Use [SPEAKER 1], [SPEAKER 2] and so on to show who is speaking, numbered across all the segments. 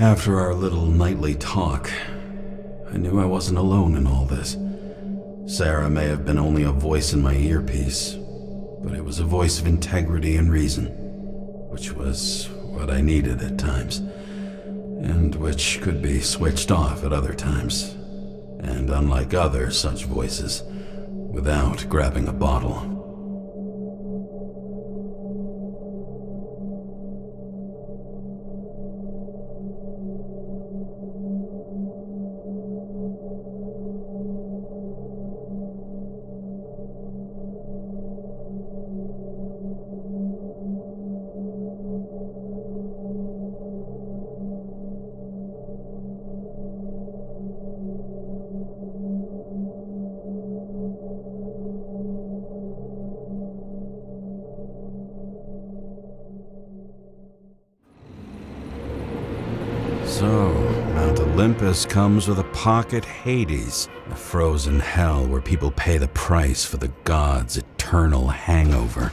[SPEAKER 1] After our little nightly talk, I knew I wasn't alone in all this. Sarah may have been only a voice in my earpiece, but it was a voice of integrity and reason, which was what I needed at times, and which could be switched off at other times, and unlike other such voices, without grabbing a bottle. So, Mount Olympus comes with a pocket Hades, a frozen hell where people pay the price for the gods' eternal hangover.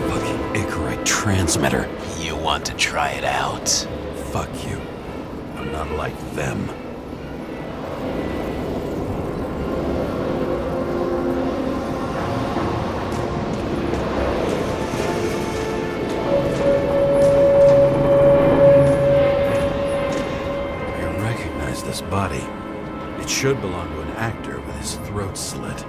[SPEAKER 1] Fucking Icarite transmitter.
[SPEAKER 2] You want to try it out?
[SPEAKER 1] Fuck you. I'm not like them. This body. It should belong to an actor with his throat slit.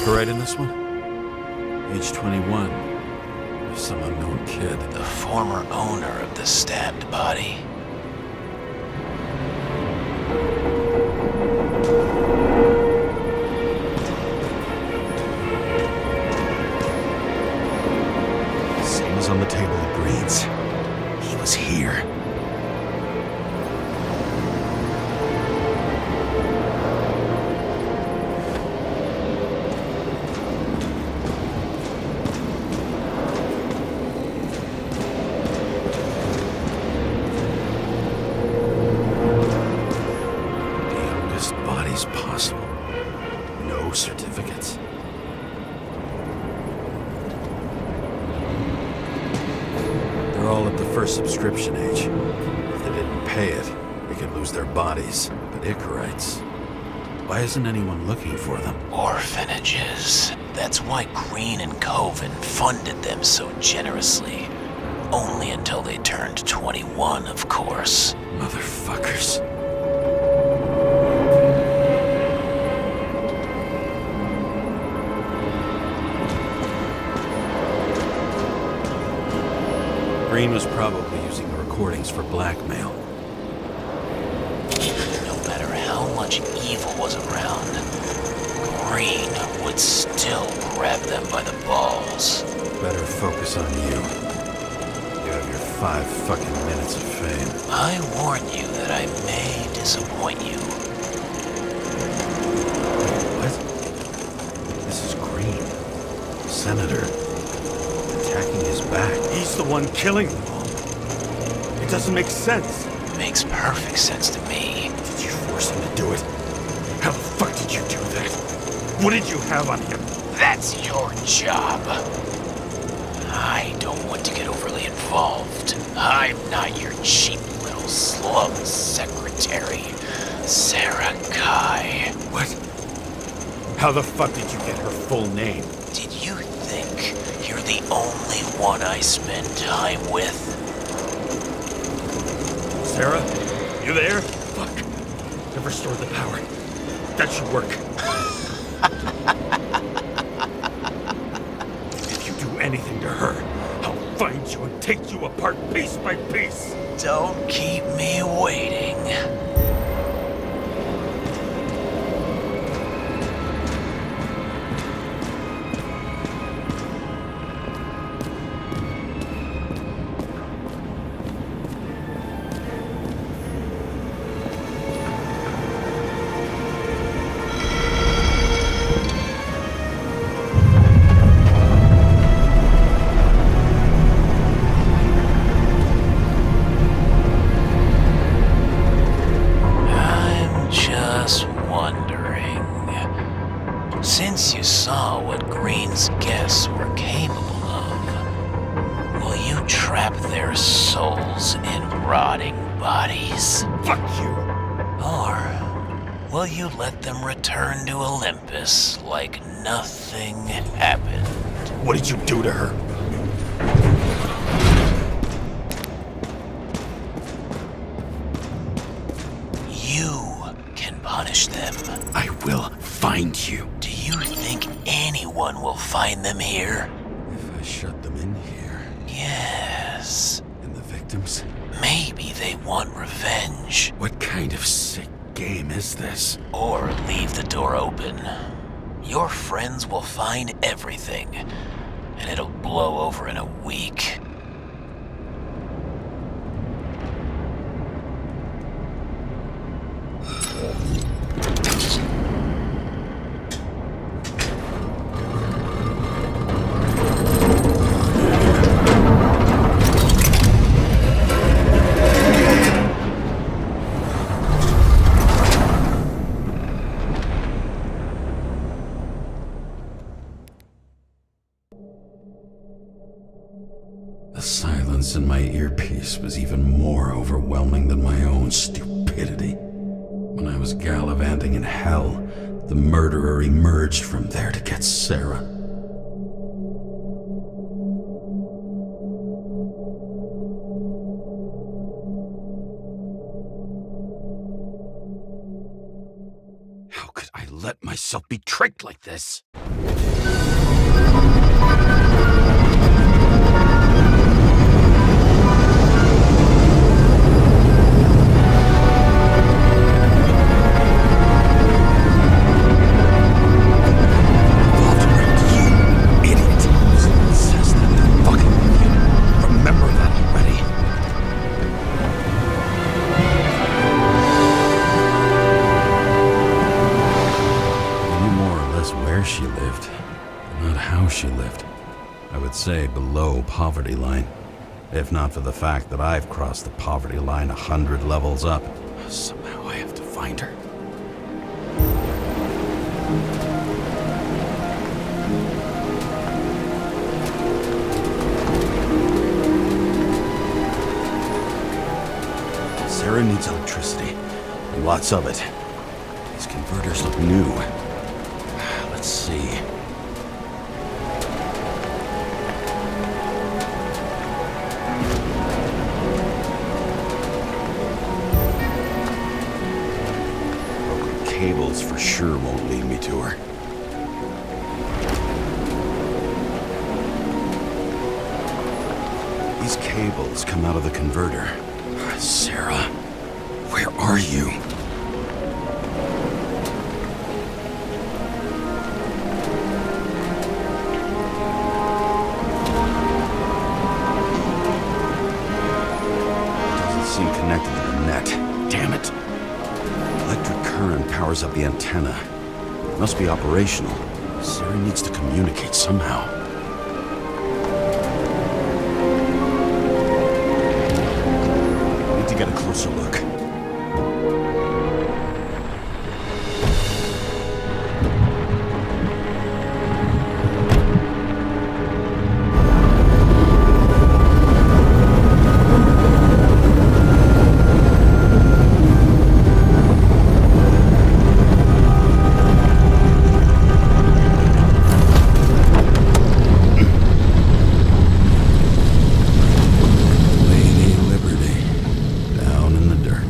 [SPEAKER 1] Right in this one? Age 21. Some unknown kid.
[SPEAKER 2] The former owner of the stabbed body.
[SPEAKER 1] Same as on the table of greens. He was here. Possible. No certificates. They're all at the first subscription age. If they didn't pay it, they could lose their bodies. But Icarites, why isn't anyone looking for them?
[SPEAKER 2] Orphanages. That's why Green and Coven funded them so generously. Only until they turned 21, of course.
[SPEAKER 1] Motherfuckers. Green was probably using the recordings for blackmail.
[SPEAKER 2] No matter how much evil was around, Green would still grab them by the balls.
[SPEAKER 1] Better focus on you. You have your 5 fucking minutes of fame.
[SPEAKER 2] I warn you that I may disappoint you.
[SPEAKER 1] What? This is Green. Senator. Attacking his back. He's the one killing them all. It doesn't make sense.
[SPEAKER 2] Makes perfect sense to me.
[SPEAKER 1] Did you force him to do it? How the fuck did you do that? What did you have on him?
[SPEAKER 2] That's your job. I don't want to get overly involved. I'm not your cheap little slum secretary, Sarah Kai.
[SPEAKER 1] What? How the fuck did you get her full name?
[SPEAKER 2] Did you think you're the only one I spend time with?
[SPEAKER 1] Sarah? You there? Fuck. Never stored the power. That should work. If you do anything to her, I'll find you and take you apart piece by piece.
[SPEAKER 2] Don't keep me waiting. wrap their souls in rotting bodies?
[SPEAKER 1] Fuck you!
[SPEAKER 2] Or will you let them return to Olympus like nothing happened?
[SPEAKER 1] What did you do to her?
[SPEAKER 2] You can punish them.
[SPEAKER 1] I will find you.
[SPEAKER 2] Do you think anyone will find them here?
[SPEAKER 1] If I shut them in here,
[SPEAKER 2] Yes.
[SPEAKER 1] and the victims?
[SPEAKER 2] Maybe they want revenge.
[SPEAKER 1] What kind of sick game is this?
[SPEAKER 2] Or leave the door open. Your friends will find everything, and it'll blow over in a week.
[SPEAKER 1] The silence in my earpiece was even more overwhelming than my own stupidity. When I was gallivanting in hell, the murderer emerged from there to get Sarah. How could I let myself be tricked like this? She lived, but not how she lived. I would say below poverty line, if not for the fact that I've crossed the poverty line 100 levels up. Somehow I have to find her. Sarah needs electricity, and lots of it. These converters look new. Let's see. Broken cables for sure won't lead me to her. These cables come out of the converter. Sarah, where are you? Seem connected to the net. Damn it. Electric current powers up the antenna. It must be operational. Sarah needs to communicate somehow. I need to get a closer look. Lady Liberty, down in the dirt.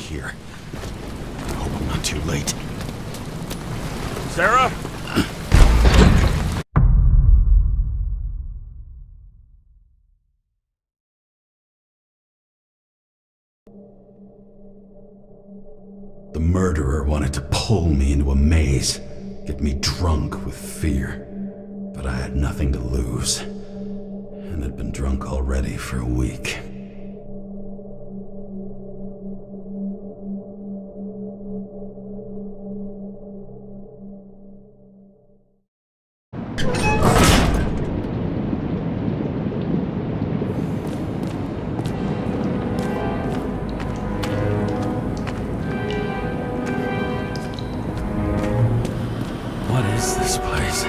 [SPEAKER 1] here. I hope I'm not too late.
[SPEAKER 3] Sarah?
[SPEAKER 1] The murderer wanted to pull me into a maze, get me drunk with fear. But I had nothing to lose, and had been drunk already for a week. What is this place?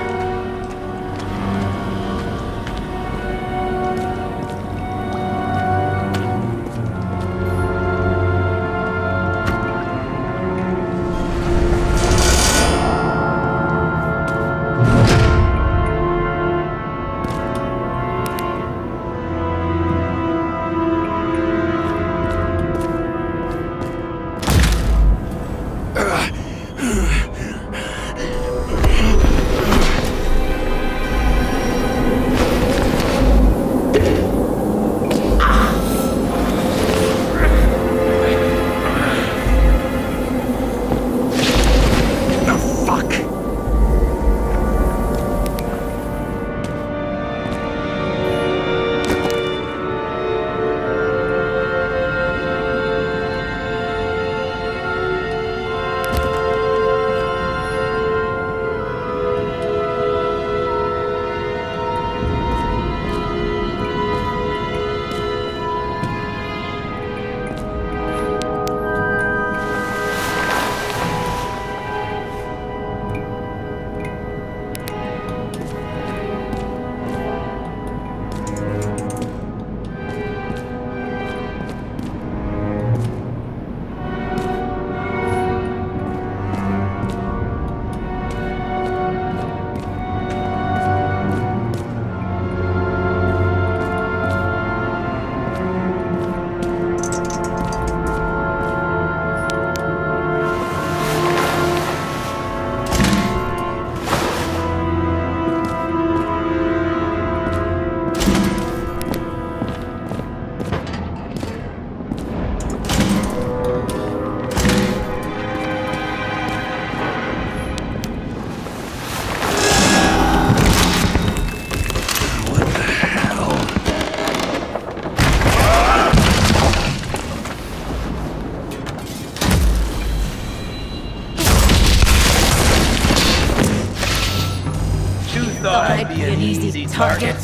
[SPEAKER 2] Thought I'd be an easy target.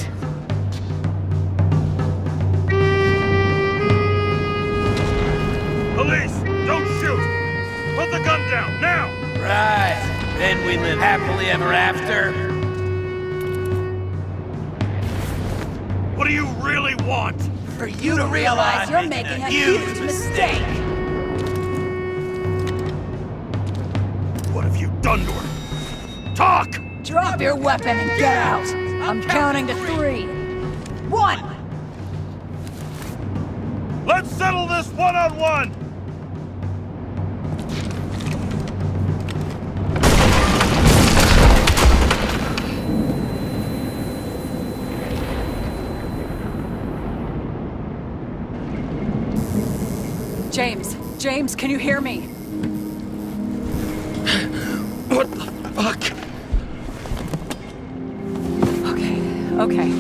[SPEAKER 3] Police, don't shoot! Put the gun down, now!
[SPEAKER 2] Right. Then we live happily ever after.
[SPEAKER 3] What do you really want?
[SPEAKER 2] For you to realize
[SPEAKER 4] you're making a huge mistake.
[SPEAKER 3] What have you done to her? Talk!
[SPEAKER 4] Drop your weapon and get out. I'm counting to 3. 1.
[SPEAKER 3] Let's settle this one-on-one!
[SPEAKER 4] James, can you hear me?
[SPEAKER 1] What the fuck?
[SPEAKER 4] Okay.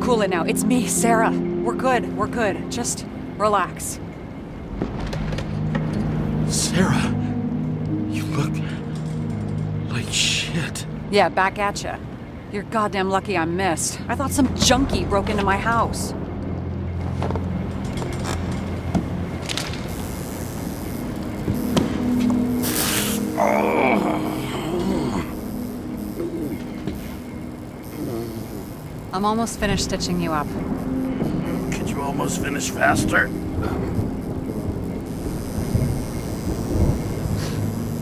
[SPEAKER 4] Cool it now. It's me, Sarah. We're good. Just relax.
[SPEAKER 1] Sarah, you look like shit.
[SPEAKER 4] Yeah, back at ya. You're goddamn lucky I missed. I thought some junkie broke into my house. I'm almost finished stitching you up.
[SPEAKER 3] Could you almost finish faster?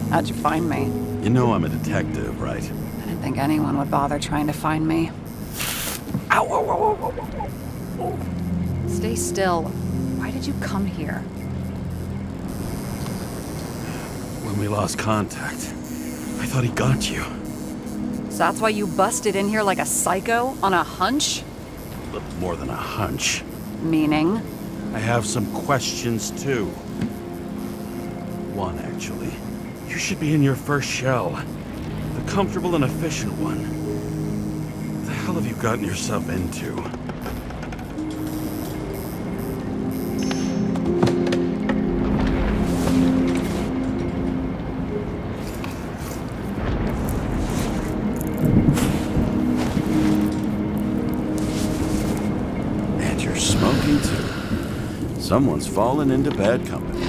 [SPEAKER 4] How'd you find me?
[SPEAKER 1] You know I'm a detective, right?
[SPEAKER 4] I didn't think anyone would bother trying to find me. Ow! Stay still. Why did you come here?
[SPEAKER 3] When we lost contact, I thought he got you.
[SPEAKER 4] So that's why you busted in here like a psycho on a hunch?
[SPEAKER 3] A little more than a hunch.
[SPEAKER 4] Meaning?
[SPEAKER 3] I have some questions, too. One, actually. You should be in your first shell. The comfortable and efficient one. What the hell have you gotten yourself into?
[SPEAKER 1] And you're smoking too. Someone's fallen into bad company.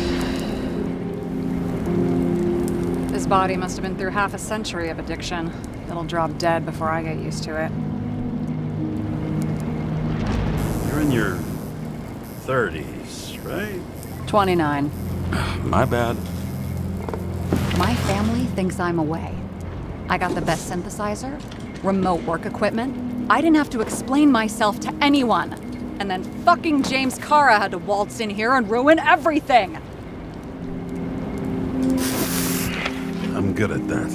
[SPEAKER 4] His body must have been through half a century of addiction. It'll drop dead before I get used to it.
[SPEAKER 3] You're in your 30s, right?
[SPEAKER 4] 29.
[SPEAKER 1] My bad.
[SPEAKER 4] My family thinks I'm away. I got the best synthesizer, remote work equipment. I didn't have to explain myself to anyone. And then fucking James Karra had to waltz in here and ruin everything.
[SPEAKER 3] I'm good at that.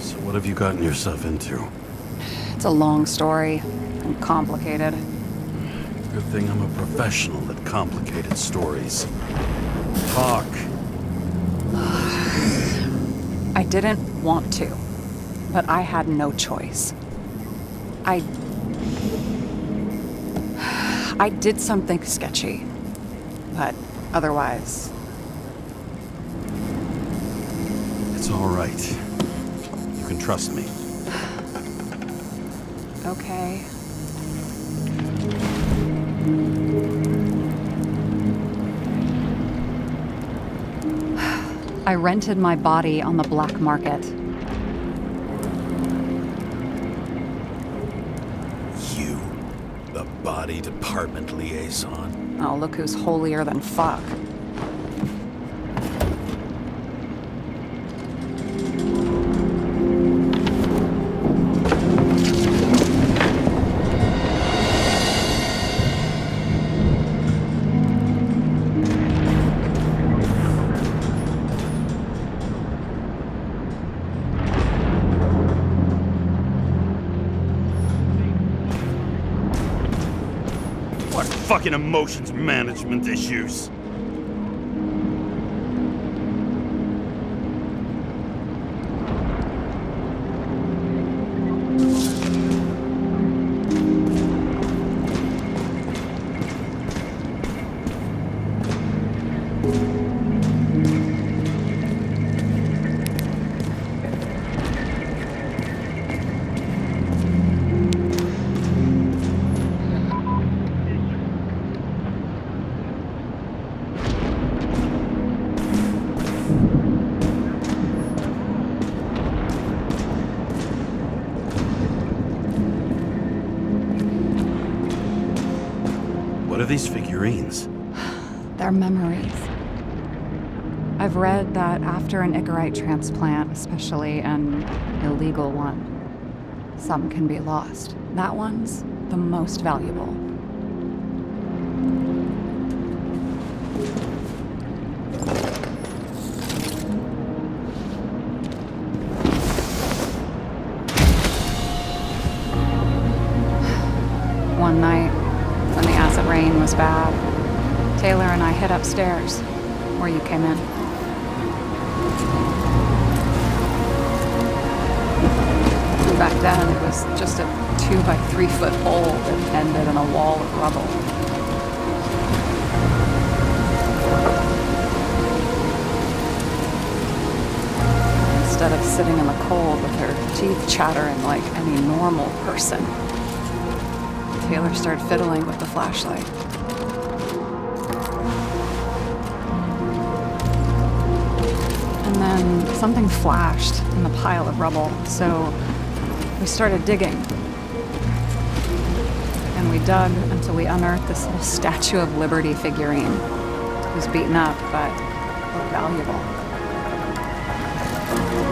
[SPEAKER 3] So what have you gotten yourself into?
[SPEAKER 4] It's a long story and complicated.
[SPEAKER 3] Good thing I'm a professional at complicated stories. Talk.
[SPEAKER 4] I didn't want to, but I had no choice. I did something sketchy, but otherwise...
[SPEAKER 3] It's all right. You can trust me.
[SPEAKER 4] Okay. I rented my body on the black market.
[SPEAKER 3] You, the body department liaison.
[SPEAKER 4] Oh, look who's holier than fuck.
[SPEAKER 3] What fucking emotions management issues? What are these figurines?
[SPEAKER 4] They're memories. I've read that after an Icarite transplant, especially an illegal one, some can be lost. That one's the most valuable. One night, when the acid rain was bad, Taylor and I hid upstairs, where you came in. Back then, it was just a 2-by-3-foot hole that ended in a wall of rubble. Instead of sitting in the cold with her teeth chattering like any normal person, Taylor started fiddling with the flashlight. And then something flashed in the pile of rubble, so we started digging. And we dug until we unearthed this little Statue of Liberty figurine. It was beaten up, but looked valuable.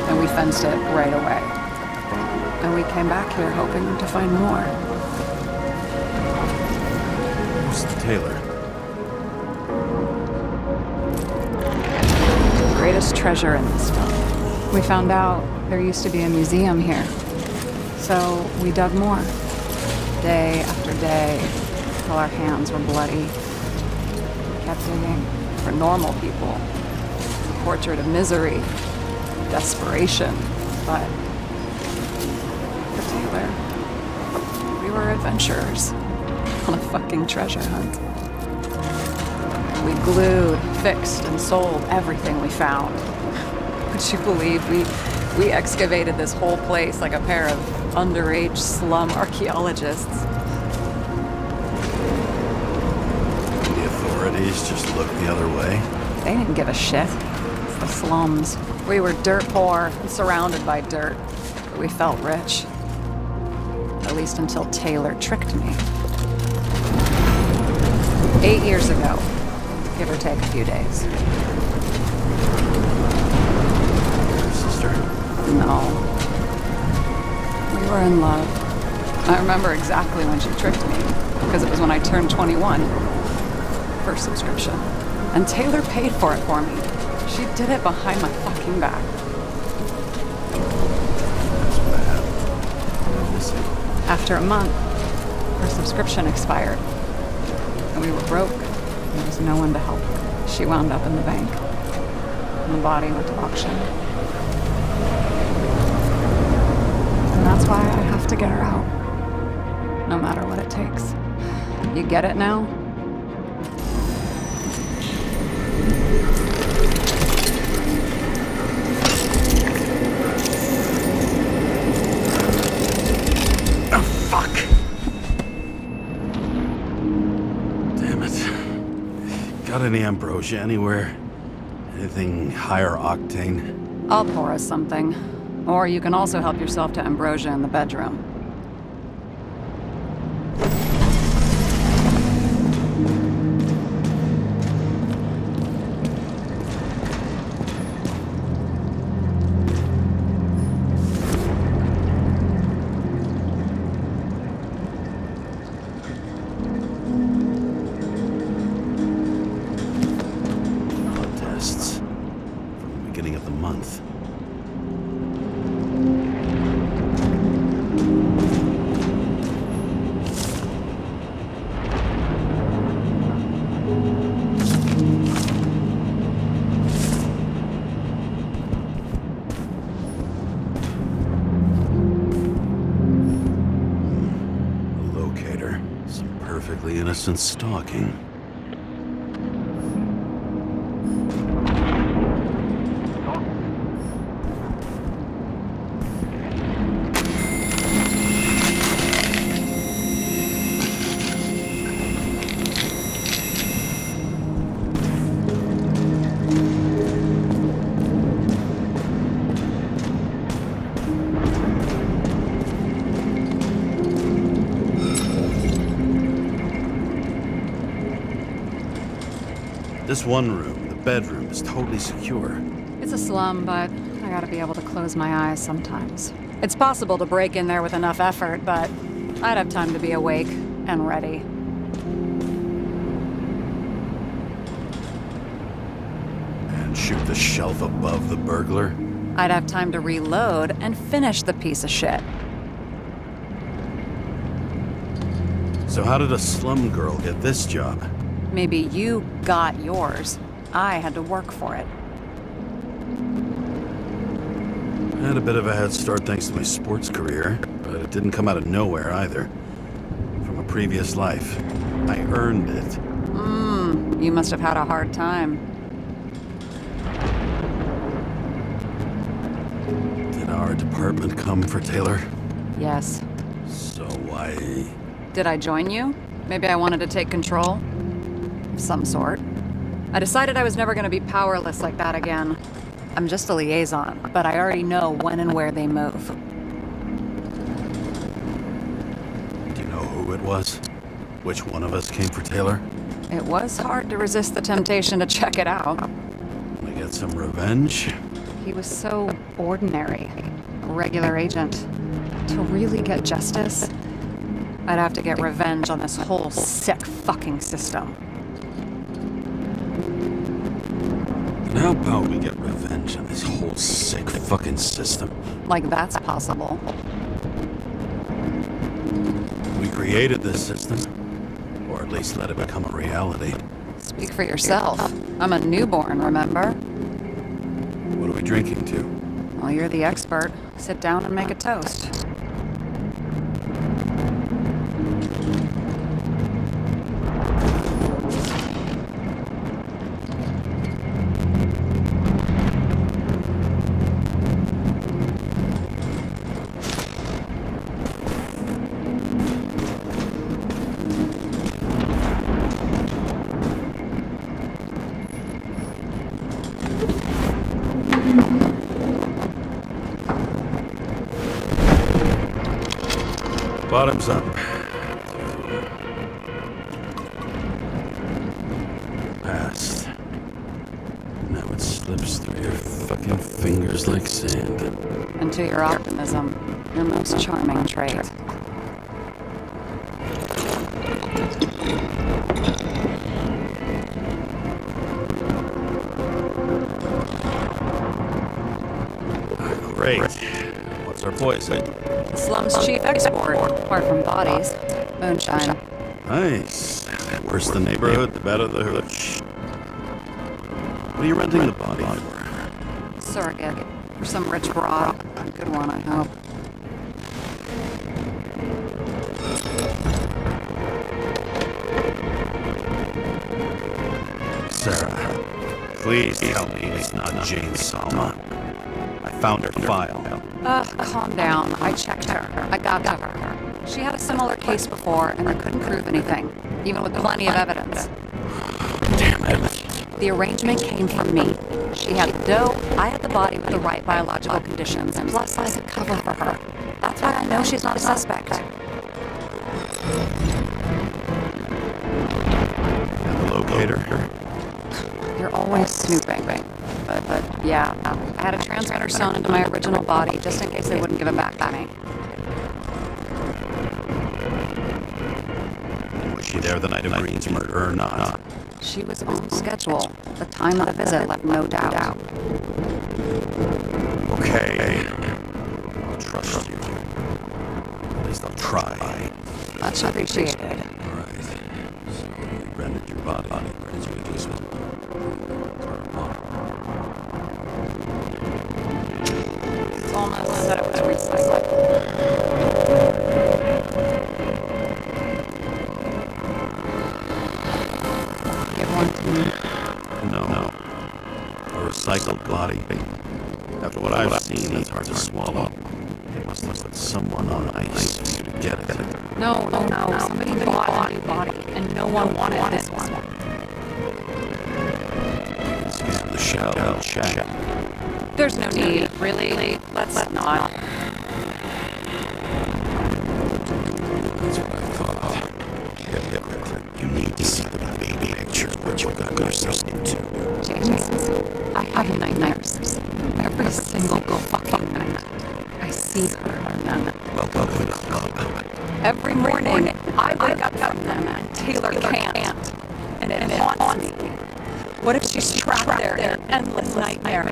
[SPEAKER 4] And we fenced it right away. And we came back here hoping to find more.
[SPEAKER 3] Who's Taylor?
[SPEAKER 4] greatest treasure in this dump. We found out there used to be a museum here. So we dug more. Day after day, till our hands were bloody. We kept digging for normal people. A portrait of misery, desperation, but for Taylor, we were adventurers on a fucking treasure hunt. We glued, fixed, and sold everything we found. Would you believe we excavated this whole place like a pair of underage slum archaeologists?
[SPEAKER 1] The authorities just looked the other way.
[SPEAKER 4] They didn't give a shit. It's the slums. We were dirt poor and surrounded by dirt, but we felt rich. At least until Taylor tricked me. 8 years ago, give or take a few days.
[SPEAKER 1] Your sister?
[SPEAKER 4] No. We were in love. I remember exactly when she tricked me, because it was when I turned 21. First subscription. And Taylor paid for it for me. She did it behind my fucking back.
[SPEAKER 1] That's what happened. Listen.
[SPEAKER 4] After a month, her subscription expired. And we were broke. There was no one to help. She wound up in the bank. And the body went to auction. And that's why I have to get her out. No matter what it takes. You get it now?
[SPEAKER 3] Oh, fuck! Damn it. Got any ambrosia anywhere? Anything higher octane?
[SPEAKER 4] I'll pour us something. Or you can also help yourself to ambrosia in the bedroom.
[SPEAKER 1] Blood tests. From the beginning of the month. A locator. Some perfectly innocent stalking. This one room, the bedroom, is totally secure.
[SPEAKER 4] It's a slum, but I gotta be able to close my eyes sometimes. It's possible to break in there with enough effort, but I'd have time to be awake and ready.
[SPEAKER 1] And shoot the shelf above the burglar.
[SPEAKER 4] I'd have time to reload and finish the piece of shit.
[SPEAKER 1] So how did a slum girl get this job?
[SPEAKER 4] Maybe you got yours. I had to work for it.
[SPEAKER 1] I had a bit of a head start thanks to my sports career, but it didn't come out of nowhere either. From a previous life. I earned it.
[SPEAKER 4] You must have had a hard time.
[SPEAKER 1] Did our department come for Taylor?
[SPEAKER 4] Yes.
[SPEAKER 1] So why...
[SPEAKER 4] Did I join you? Maybe I wanted to take control? Of some sort. I decided I was never going to be powerless like that again. I'm just a liaison, but I already know when and where they move.
[SPEAKER 1] Do you know who it was? Which one of us came for Taylor?
[SPEAKER 4] It was hard to resist the temptation to check it out.
[SPEAKER 1] Wanna get some revenge?
[SPEAKER 4] He was so ordinary. A regular agent. To really get justice, I'd have to get revenge on this whole sick fucking system.
[SPEAKER 1] And How about we get revenge on this whole sick fucking system?
[SPEAKER 4] Like that's possible.
[SPEAKER 1] We created this system, or at least let it become a reality.
[SPEAKER 4] Speak for yourself. I'm a newborn, remember?
[SPEAKER 1] What are we drinking to?
[SPEAKER 4] Well, you're the expert. Sit down and make a toast.
[SPEAKER 1] Bottoms up. Past. Now it slips through your fucking fingers like sand.
[SPEAKER 4] And to your optimism, your most charming trait.
[SPEAKER 1] Great. What's our poison?
[SPEAKER 4] The slum's chief export, apart from bodies. Moonshine.
[SPEAKER 1] Nice. The worse the neighborhood, the better the hooch. What are you renting the body for?
[SPEAKER 4] Surrogate. For some rich broad. A good one, I hope.
[SPEAKER 1] Sarah, please tell me it's not Jane Salma. I found her file.
[SPEAKER 4] Calm down. I checked her. I got to her. She had a similar case before, and I couldn't prove anything, even with plenty of evidence.
[SPEAKER 1] Damn it.
[SPEAKER 4] The arrangement came from me. She had the dough, I had the body with the right biological conditions, and plus I could cover for her. That's why I know she's not a suspect.
[SPEAKER 1] Have a locator?
[SPEAKER 4] You're always snooping. But yeah, I had a transmitter sewn into my original body just in case they wouldn't give it back to me.
[SPEAKER 1] Was she there the night of Green's murder or not?
[SPEAKER 4] She was on schedule. The time of the visit left no doubt.
[SPEAKER 1] Okay. I'll trust you. At least I'll try.
[SPEAKER 4] Much appreciated.
[SPEAKER 1] Alright. So you rented your body. Where's your reducement?
[SPEAKER 4] It's almost that it was recycled. Give one to me.
[SPEAKER 1] No. A recycled body. After what I've seen, it's hard to swallow. They must have put someone on ice for you to get it.
[SPEAKER 4] No. Somebody bought a new body, and no one wanted this one.
[SPEAKER 1] Scan the shell. Check.
[SPEAKER 4] There's no need, really. Let's not.
[SPEAKER 1] That's what I thought. Yeah. You need to see the baby pictures what you got yourself into.
[SPEAKER 4] James, I have nightmares. Every single fucking night. I see her and then
[SPEAKER 1] Welcome to the club.
[SPEAKER 4] every morning I wake up from them and Taylor can't. And it haunts me. What if she's trapped there in an endless nightmare?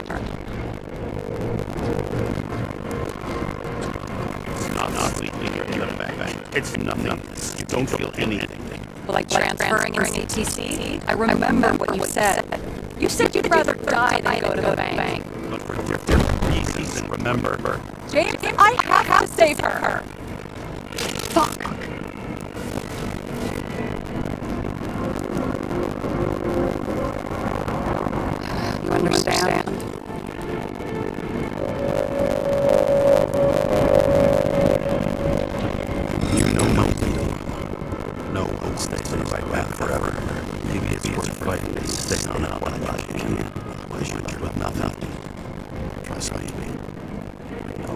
[SPEAKER 1] It's not sleeping in the back. It's nothing. You don't feel anything.
[SPEAKER 4] Like transferring in CTC? I remember what you said. You said you'd rather die than go to the bank.
[SPEAKER 1] But for different reasons, and remember,
[SPEAKER 4] James, I have to save her. Fuck. You understand?
[SPEAKER 1] you know no one stays in the right path forever. Maybe it's worth fighting to stay on it while you can. Otherwise, you're with nothing. Trust me. No.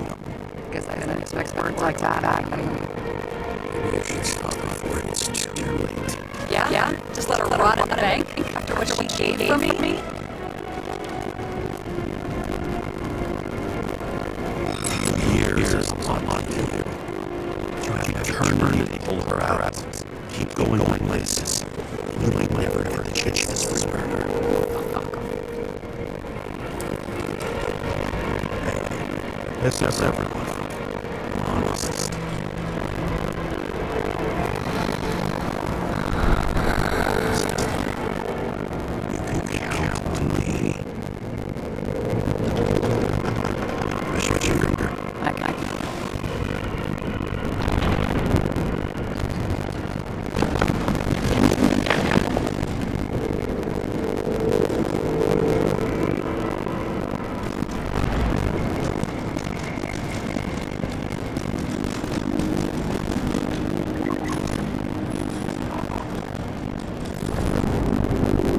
[SPEAKER 4] Guess I didn't expect words like that.
[SPEAKER 1] Maybe you should stop before it's too late.
[SPEAKER 4] Yeah? Just let her rot in the bank after what she gave for me?
[SPEAKER 1] Years is a lot on you. You have to turn and pull her out. Keep going places. You might never get the chance for murder. Piss everyone. Honest. You can count on me. Push your finger.
[SPEAKER 4] I can.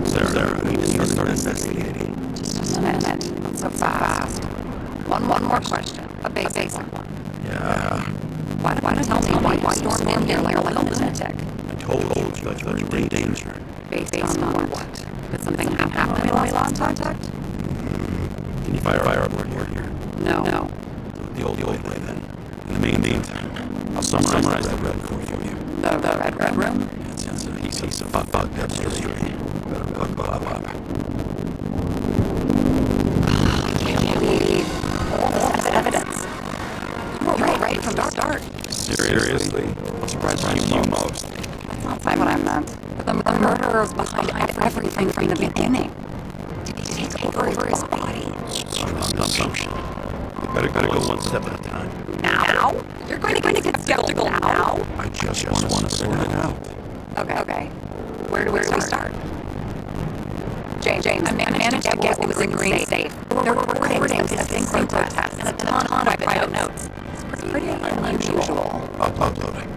[SPEAKER 1] Sarah, we need to start investigating.
[SPEAKER 4] Just a minute. Not so fast. One more question. A basic one.
[SPEAKER 1] Yeah.
[SPEAKER 4] Why don't you tell me why you stormed in here like a lunatic?
[SPEAKER 1] I told you that you were in danger.
[SPEAKER 4] Based on what? Did something happen when we lost contact?
[SPEAKER 1] Can you fire aboard here?
[SPEAKER 4] No.
[SPEAKER 1] The old way then. In the meantime, I'll summarize the red for you.
[SPEAKER 4] The red room?
[SPEAKER 1] It's a piece of fucked up history. Better look up.
[SPEAKER 4] I can't believe all this evidence. You were right from the start.
[SPEAKER 1] Seriously? What surprised you most?
[SPEAKER 4] That's not what I meant. The murderer was behind everything from the beginning. Did he take over his body?
[SPEAKER 1] Assumption. You better go one step at a time.
[SPEAKER 4] Now? You're going to get skeptical now?
[SPEAKER 1] I just want to sort it out.
[SPEAKER 4] Okay. Where do we start? James, I managed to get the green safe. There were recordings of synchro tests and a ton of private notes. It's pretty unusual.
[SPEAKER 1] Uploading.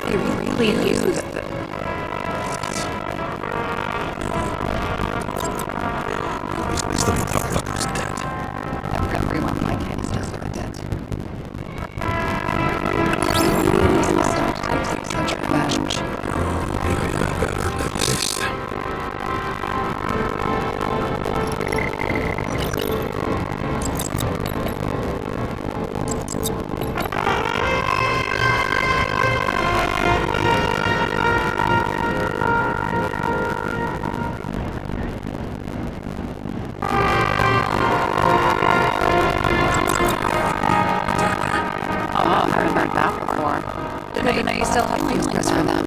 [SPEAKER 4] They really use it.
[SPEAKER 1] Please let me talk about who's dead.
[SPEAKER 4] Everyone like him is just dead. I take such revenge.
[SPEAKER 1] Maybe that better at least.
[SPEAKER 4] I haven't heard that before. Didn't know you still have feelings for them.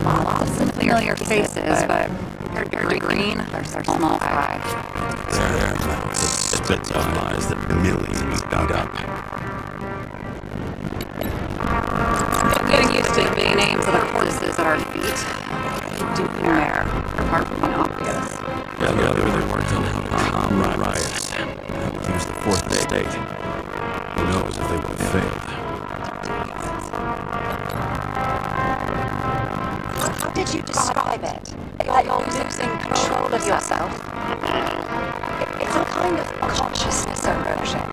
[SPEAKER 4] Lots of familiar faces, but they're green. They're small fry.
[SPEAKER 1] There. It's a bit of lies that millions dug up.
[SPEAKER 4] I'm getting used to the names of the corpses at our feet. What do you do there? Apart from the obvious.
[SPEAKER 1] Yeah, they worked on the riots. That was the fourth estate. Who knows if they would have failed.
[SPEAKER 4] How did you describe it? That you're losing control of yourself? It's a kind of consciousness erosion.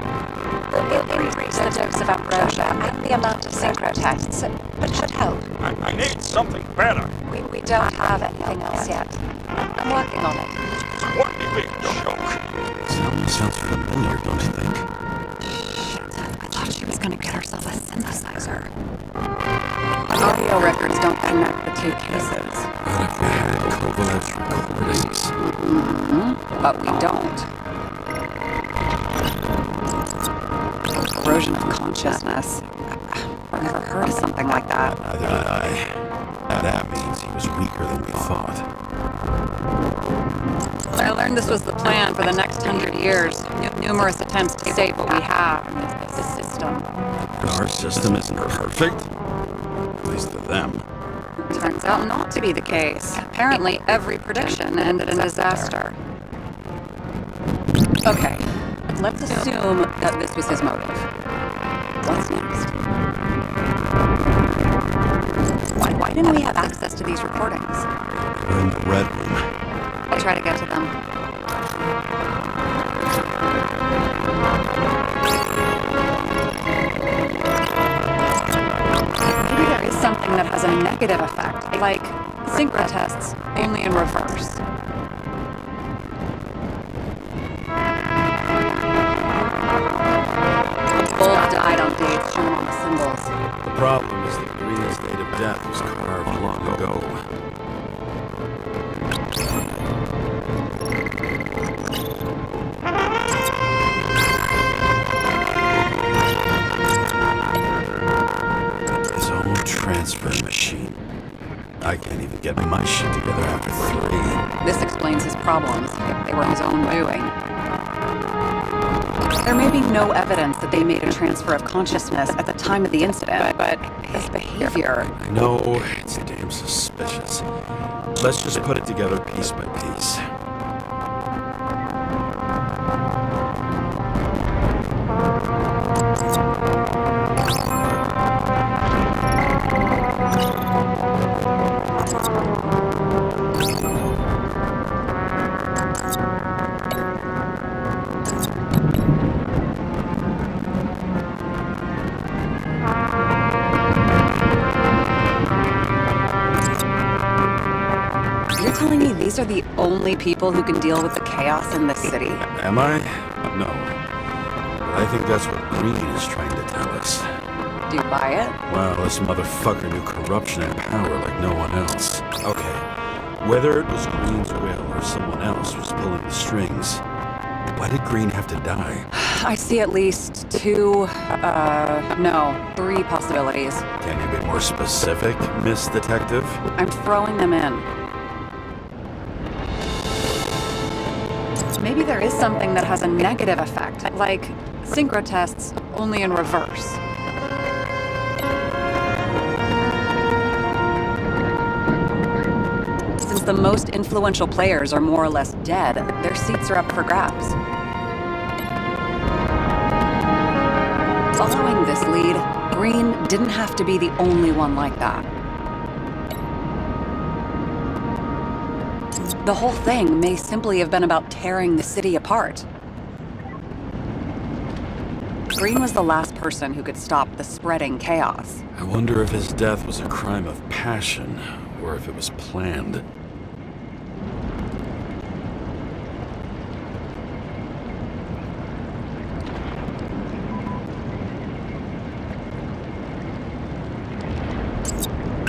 [SPEAKER 4] It increases the dose of ambrosia and the amount of synchro tests, but it should help.
[SPEAKER 3] I need something better.
[SPEAKER 4] We don't have anything else yet. I'm working on it.
[SPEAKER 3] What a big joke.
[SPEAKER 1] Sounds familiar, don't you think?
[SPEAKER 4] I thought she was going to get herself a synthesizer. Audio records don't connect the two cases.
[SPEAKER 1] What if we had Kovalev's recordings?
[SPEAKER 4] But we don't. Erosion of consciousness. I've never heard of something like that.
[SPEAKER 1] Neither did I. That means he was weaker than we thought.
[SPEAKER 4] I learned this was the plan for the next 100 years. Numerous attempts to save what we have in this system.
[SPEAKER 1] Our system isn't perfect. At least to them.
[SPEAKER 4] Turns out not to be the case. Apparently, every prediction ended in disaster. Okay, let's assume that this was his motive. What's next? Why didn't we have access to these recordings?
[SPEAKER 1] We're in the red room.
[SPEAKER 4] try to get to them. Maybe there is something that has a negative effect, like synchro tests, only in reverse. Both died on dates shown on the symbols.
[SPEAKER 3] The problem is that Green's date of death was carved long ago. His own transfer machine. I can't even get my shit together after 3.
[SPEAKER 4] This explains his problems, if they were his own doing. There may be no evidence that they made a transfer of consciousness at the time of the incident, but his behavior...
[SPEAKER 3] I know, it's damn suspicious. Let's just put it together piece by piece.
[SPEAKER 4] You're telling me these are the only people who can deal with the chaos in this city?
[SPEAKER 3] Am I? No. But I think that's what Green is trying to tell us.
[SPEAKER 4] Do you buy it?
[SPEAKER 3] Well, this motherfucker knew corruption and power like no one else. Okay, whether it was Green's will or someone else was pulling the strings, why did Green have to die?
[SPEAKER 4] I see at least 3 possibilities.
[SPEAKER 3] Can you be more specific, Miss Detective?
[SPEAKER 4] I'm throwing them in. Maybe there is something that has a negative effect, like synchro tests, only in reverse. Since the most influential players are more or less dead, their seats are up for grabs. Following this lead, Green didn't have to be the only one like that. The whole thing may simply have been about tearing the city apart. Green was the last person who could stop the spreading chaos.
[SPEAKER 3] I wonder if his death was a crime of passion, or if it was planned.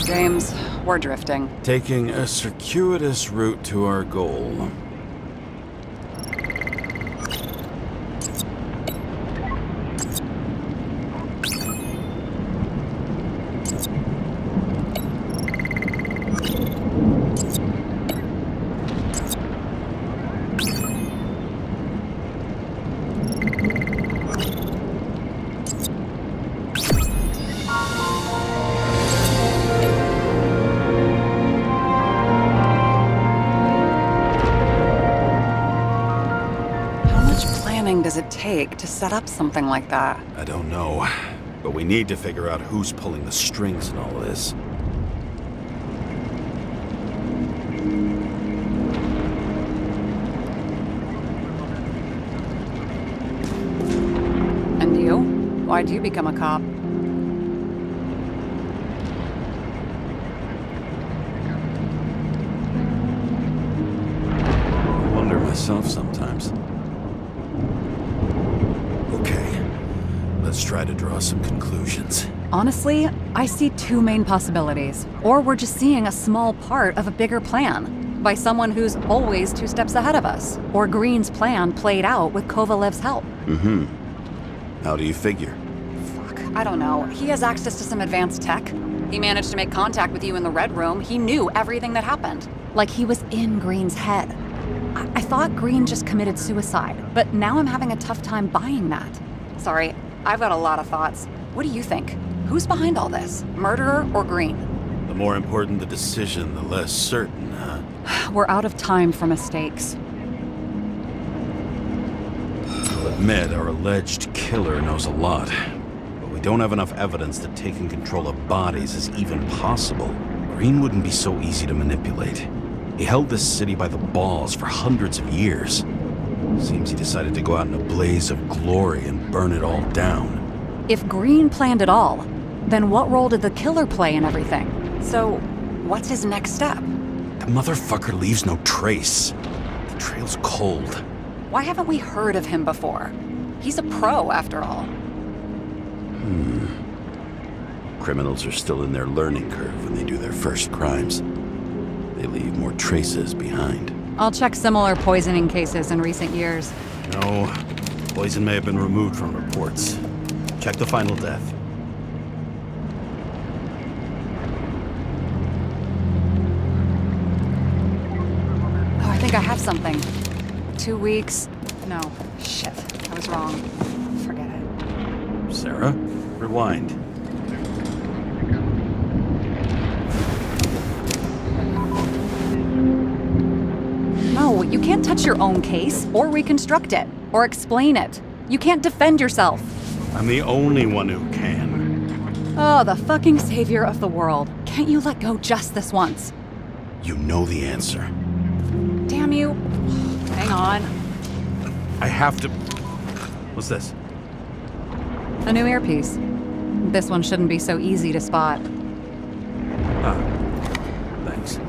[SPEAKER 4] James, we're drifting.
[SPEAKER 3] Taking a circuitous route to our goal.
[SPEAKER 4] Does it take to set up something like that?
[SPEAKER 3] I don't know, but we need to figure out who's pulling the strings in all this.
[SPEAKER 4] And you? Why'd you become a cop?
[SPEAKER 3] I wonder myself sometimes. Okay, let's try to draw some conclusions.
[SPEAKER 4] Honestly, I see 2 main possibilities. Or we're just seeing a small part of a bigger plan by someone who's always 2 steps ahead of us. Or Green's plan played out with Kovalev's help.
[SPEAKER 3] How do you figure?
[SPEAKER 4] Fuck, I don't know. He has access to some advanced tech. He managed to make contact with you in the Red Room. He knew everything that happened. Like he was in Green's head. I thought Green just committed suicide, but now I'm having a tough time buying that. Sorry, I've got a lot of thoughts. What do you think? Who's behind all this? Murderer or Green?
[SPEAKER 3] The more important the decision, the less certain, huh?
[SPEAKER 4] We're out of time for mistakes.
[SPEAKER 3] I'll admit our alleged killer knows a lot, but we don't have enough evidence that taking control of bodies is even possible. Green wouldn't be so easy to manipulate. He held this city by the balls for hundreds of years. Seems he decided to go out in a blaze of glory and burn it all down.
[SPEAKER 4] If Green planned it all, then what role did the killer play in everything? So, what's his next step?
[SPEAKER 3] The motherfucker leaves no trace. The trail's cold.
[SPEAKER 4] Why haven't we heard of him before? He's a pro, after all.
[SPEAKER 3] Criminals are still in their learning curve when they do their first crimes. They leave more traces behind.
[SPEAKER 4] I'll check similar poisoning cases in recent years.
[SPEAKER 3] No, poison may have been removed from reports. Check the final death.
[SPEAKER 4] Oh, I think I have something. 2 weeks. No, shit. I was wrong. Forget it.
[SPEAKER 3] Sarah, rewind.
[SPEAKER 4] No, you can't touch your own case, or reconstruct it, or explain it. You can't defend yourself.
[SPEAKER 3] I'm the only one who can.
[SPEAKER 4] Oh, the fucking savior of the world. Can't you let go just this once?
[SPEAKER 3] You know the answer.
[SPEAKER 4] Damn you. Hang on.
[SPEAKER 3] I have to... What's this?
[SPEAKER 4] A new earpiece. This one shouldn't be so easy to spot.
[SPEAKER 3] Ah, thanks.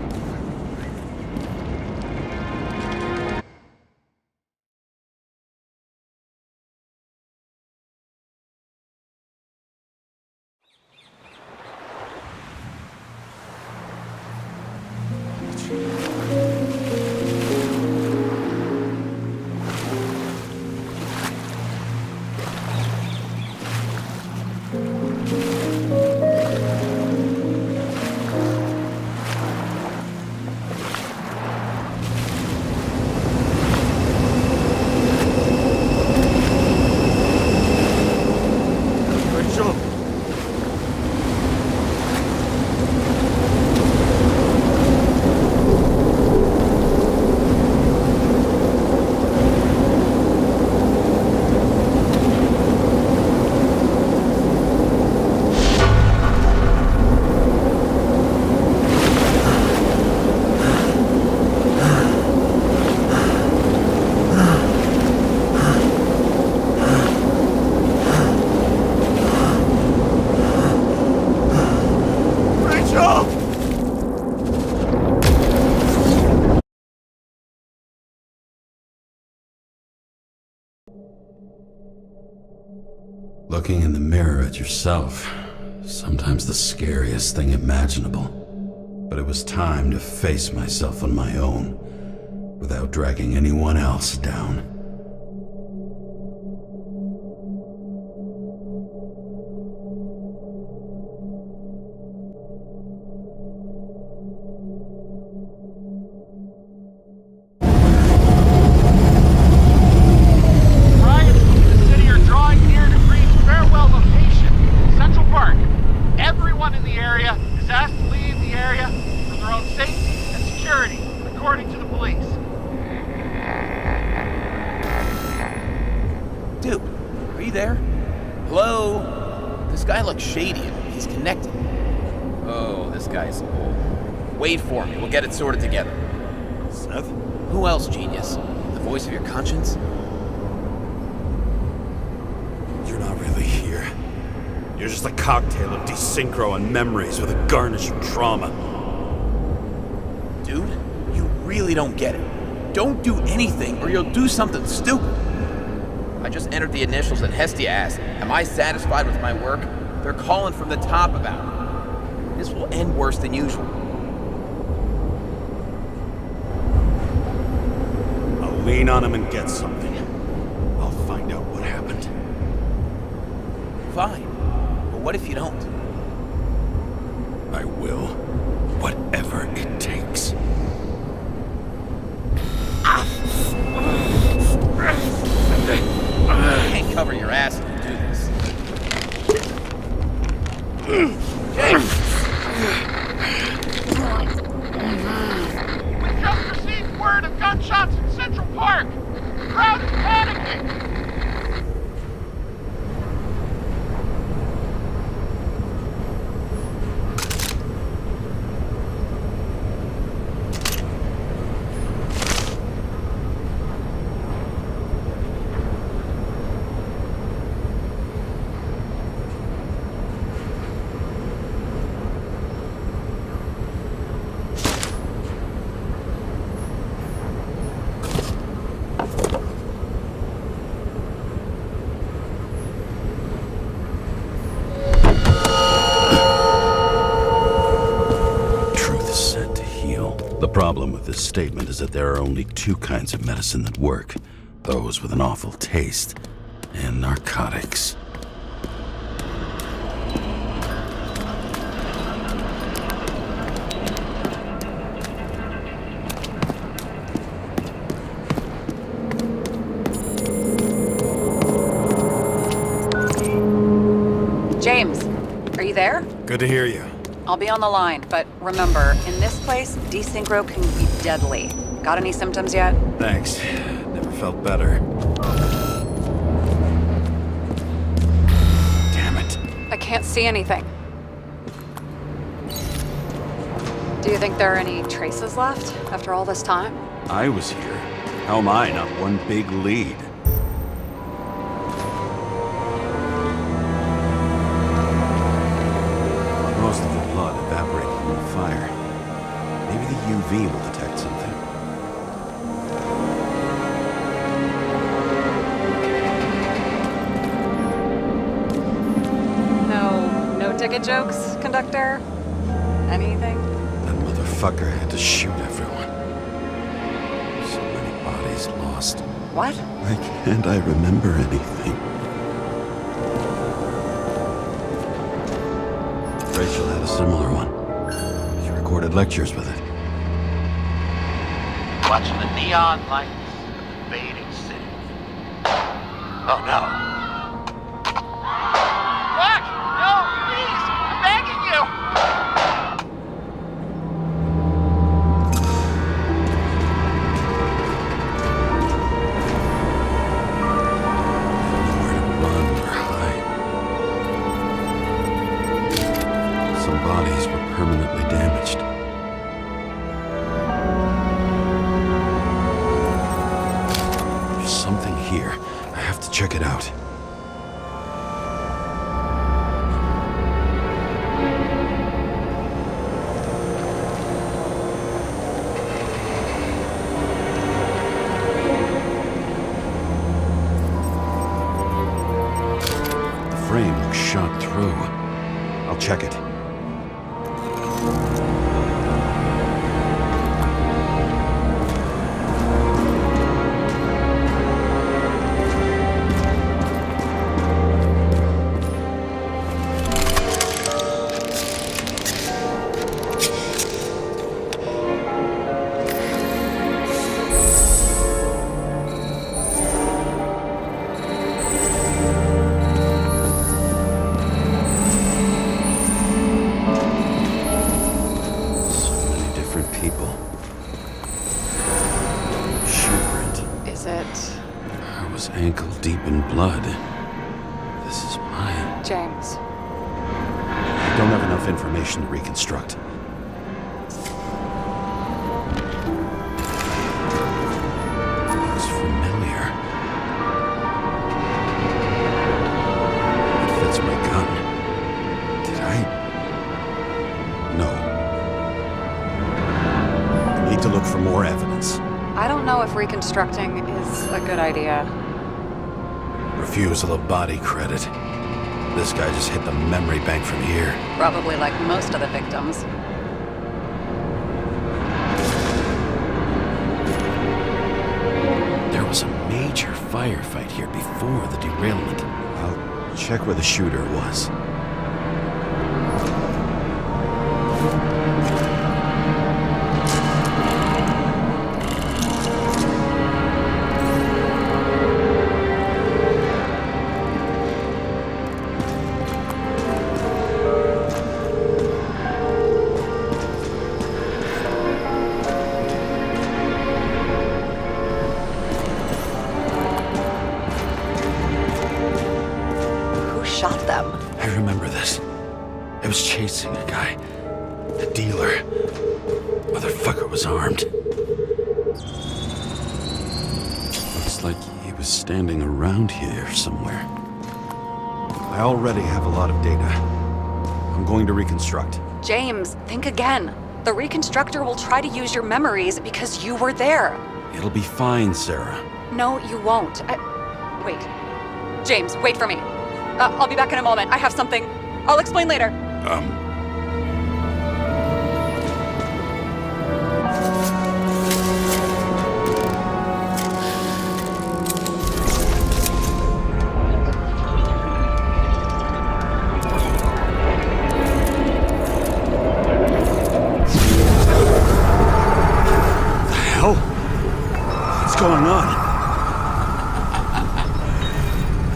[SPEAKER 1] Looking in the mirror at yourself, sometimes the scariest thing imaginable. But it was time to face myself on my own, without dragging anyone else down.
[SPEAKER 2] Dude, are you there? Hello? This guy looks shady. He's connected. Oh, this guy's old. Wait for me. We'll get it sorted together.
[SPEAKER 3] Seth?
[SPEAKER 2] Who else, genius? The voice of your conscience?
[SPEAKER 3] You're not really here. You're just a cocktail of desynchro and memories with a garnish of trauma.
[SPEAKER 2] Dude, you really don't get it. Don't do anything or you'll do something stupid. I just entered the initials and Hestia asked, am I satisfied with my work? They're calling from the top about it. This will end worse than usual.
[SPEAKER 3] I'll lean on him and get something. I'll find out what happened.
[SPEAKER 2] Fine. But what if you don't?
[SPEAKER 3] I will. Whatever it takes.
[SPEAKER 2] You can't cover your ass if you do this. James!
[SPEAKER 5] We just received word of gunshots in Central Park. The crowd is panicking.
[SPEAKER 1] The problem with this statement is that there are only two kinds of medicine that work. Those with an awful taste, and narcotics.
[SPEAKER 4] James, are you there?
[SPEAKER 3] Good to hear you.
[SPEAKER 4] I'll be on the line, but remember, in this place, desynchro can be deadly. Got any symptoms yet?
[SPEAKER 3] Thanks. Never felt better. Damn it.
[SPEAKER 4] I can't see anything. Do you think there are any traces left after all this time?
[SPEAKER 3] I was here. How am I not one big lead? Most of the blood evaporated from the fire. Maybe the UV will detect something.
[SPEAKER 4] No ticket jokes, conductor? Anything?
[SPEAKER 1] That motherfucker had to shoot everyone. So many bodies lost.
[SPEAKER 4] What?
[SPEAKER 1] Why can't I remember anything? Rachel had a similar one. She recorded lectures with it.
[SPEAKER 5] Watching the neon lights of the fading city. Oh no. Fuck! No, please! I'm begging you!
[SPEAKER 1] Nowhere to run or hide. Some bodies were permanently damaged. There's something here. I have to check it out. The frame looks shot through. I'll check it. So many different people. Shoe print.
[SPEAKER 4] Is it...
[SPEAKER 1] I was ankle deep in blood. This is mine.
[SPEAKER 4] James?
[SPEAKER 1] I don't have enough information to reconstruct. Looks familiar. It fits my gun. Did I? No. I need to look for more evidence.
[SPEAKER 4] I don't know if reconstructing is a good idea.
[SPEAKER 1] Refusal of body credit. This guy just hit the memory bank from here.
[SPEAKER 4] Probably like most of the victims.
[SPEAKER 1] There was a major firefight here before the derailment. I'll check where the shooter was.
[SPEAKER 4] Who shot them?
[SPEAKER 1] I remember this. I was chasing a guy. A dealer. Motherfucker was armed. Looks like he was standing around here somewhere. I already have a lot of data. I'm going to reconstruct.
[SPEAKER 4] James, think again. The reconstructor will try to use your memories because you were there.
[SPEAKER 1] It'll be fine, Sarah.
[SPEAKER 4] No, you won't. Wait. James, wait for me. I'll be back in a moment. I have something. I'll explain later.
[SPEAKER 3] going on?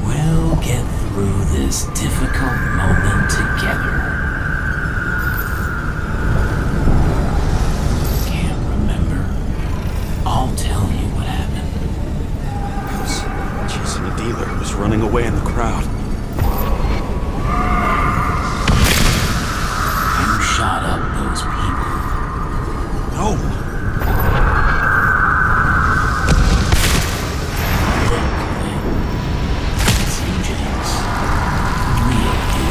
[SPEAKER 2] We'll get through this difficult moment together. Can't remember. I'll tell you what happened.
[SPEAKER 3] I was chasing a dealer who was running away in the crowd.
[SPEAKER 2] You shot up those people.
[SPEAKER 3] No!
[SPEAKER 2] James. Real you.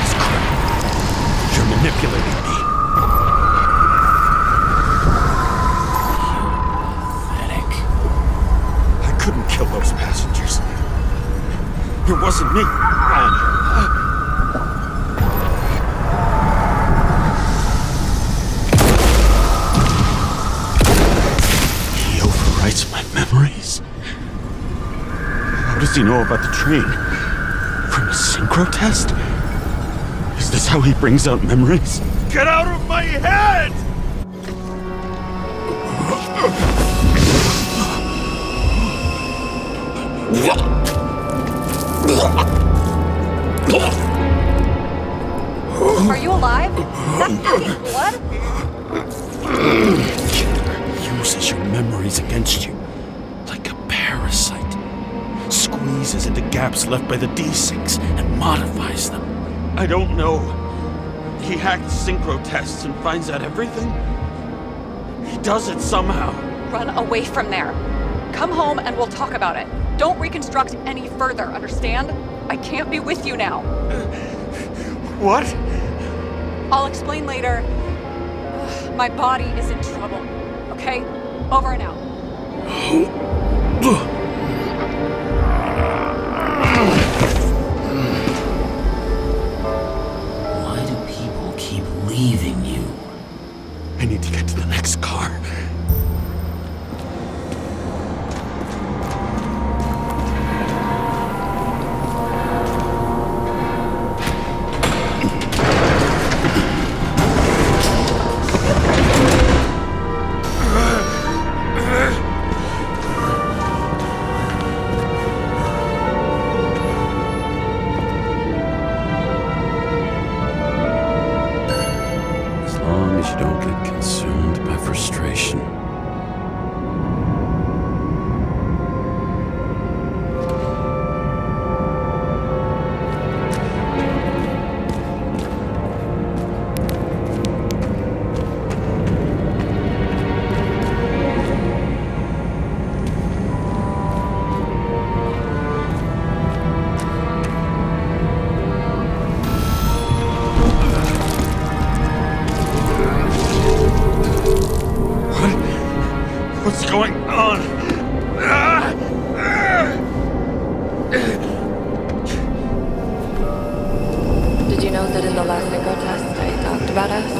[SPEAKER 3] It's crap. You're manipulating me.
[SPEAKER 2] Pathetic.
[SPEAKER 3] I couldn't kill those passengers. It wasn't me. He overwrites my memories. How does he know about the train? From a synchro test? Is this how he brings out memories? Get out of my head!
[SPEAKER 4] Are you alive? Is that fucking blood?
[SPEAKER 3] Uses your memories against you. Like a parasite. Squeezes into gaps left by the desyncs and modifies them. I don't know. He hacked synchro tests and finds out everything? He does it somehow.
[SPEAKER 4] Run away from there. Come home and we'll talk about it. Don't reconstruct any further, understand? I can't be with you now.
[SPEAKER 3] What?
[SPEAKER 4] I'll explain later. My body is in trouble. Okay? Over and out.
[SPEAKER 2] Why do people keep leaving you?
[SPEAKER 3] I need to get to the next car. As long as you don't get consumed by frustration. What's going on?
[SPEAKER 6] Did you know that in the last synchro test I talked about us?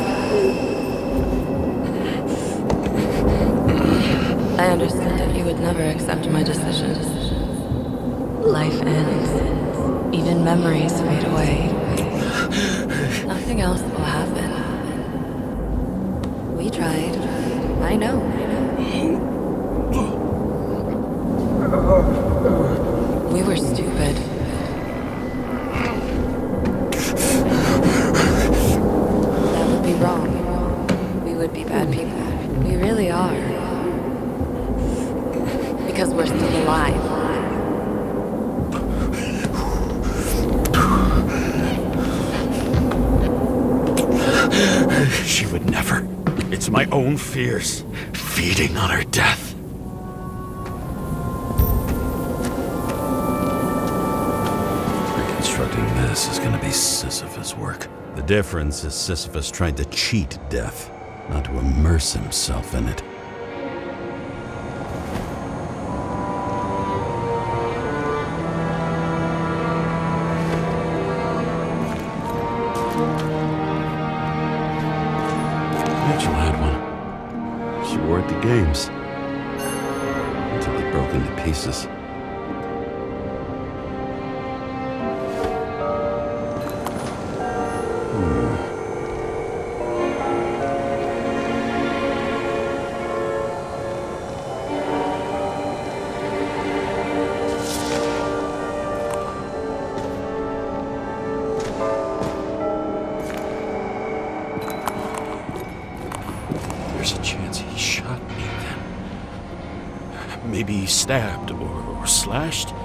[SPEAKER 6] I understood that you would never accept my decisions. Life ends. Even memories fade away. Nothing else will happen. We tried. I know. We were stupid. That would be wrong. We would be bad people. We really are. Because we're still alive.
[SPEAKER 3] She would never. It's my own fears, feeding on her death. Reconstructing this is gonna be Sisyphus work. The difference is Sisyphus tried to cheat death, not to immerse himself in it. Rachel had one. She wore it to games. Until it broke into pieces. There's a chance he shot me then. Maybe stabbed or slashed.
[SPEAKER 1] What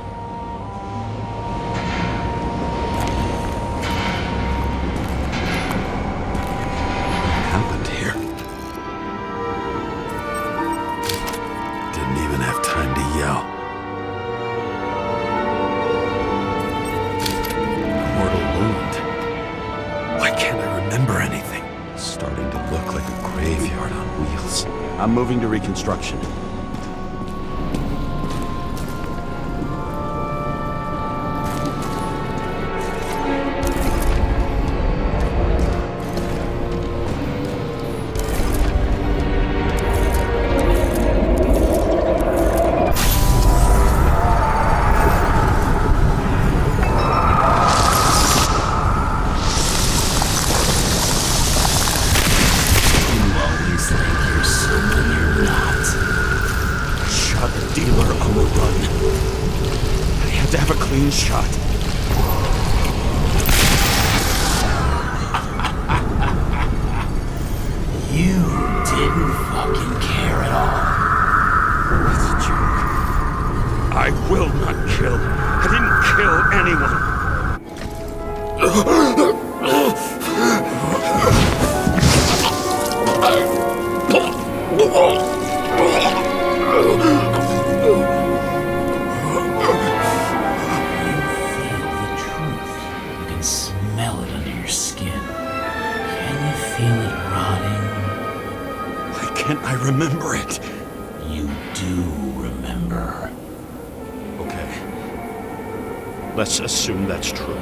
[SPEAKER 1] happened here? Didn't even have time to yell. A mortal wound. Why can't I remember anything? It's starting to look like a graveyard on wheels.
[SPEAKER 3] I'm moving to reconstruction. Shot.
[SPEAKER 2] You didn't fucking care at all.
[SPEAKER 3] It's a joke. I will not kill. I didn't kill anyone. I remember it.
[SPEAKER 2] You do remember.
[SPEAKER 3] Okay. Let's assume that's true.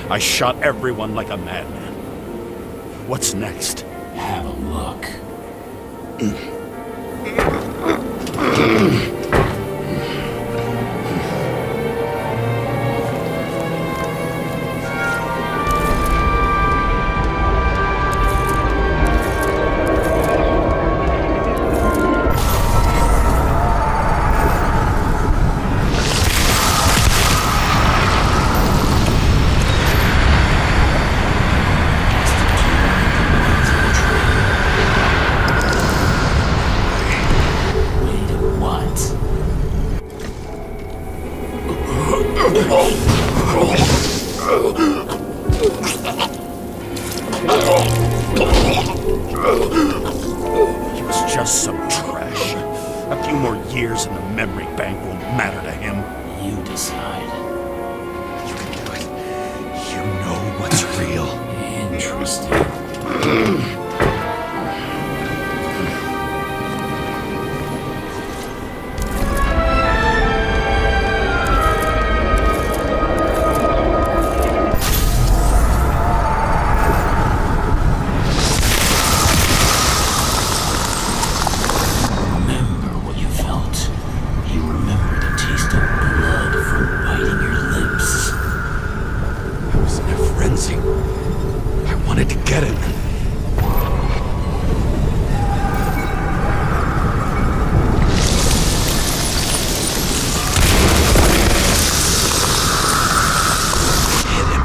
[SPEAKER 3] I shot everyone like a madman. What's next?
[SPEAKER 2] Have a look.
[SPEAKER 3] He was just some trash. A few more years in the memory bank won't matter to him.
[SPEAKER 2] You decide.
[SPEAKER 3] You can do it. You know what's real.
[SPEAKER 2] Interesting.
[SPEAKER 3] I wanted to get him. Hit him.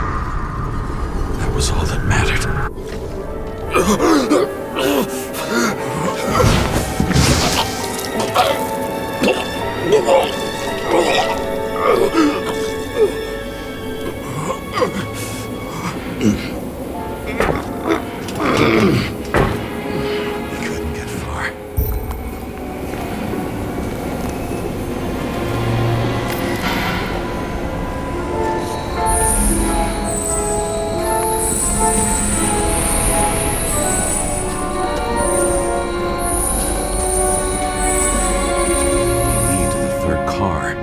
[SPEAKER 3] That was all that mattered. We couldn't get far.
[SPEAKER 1] Lead to the third car.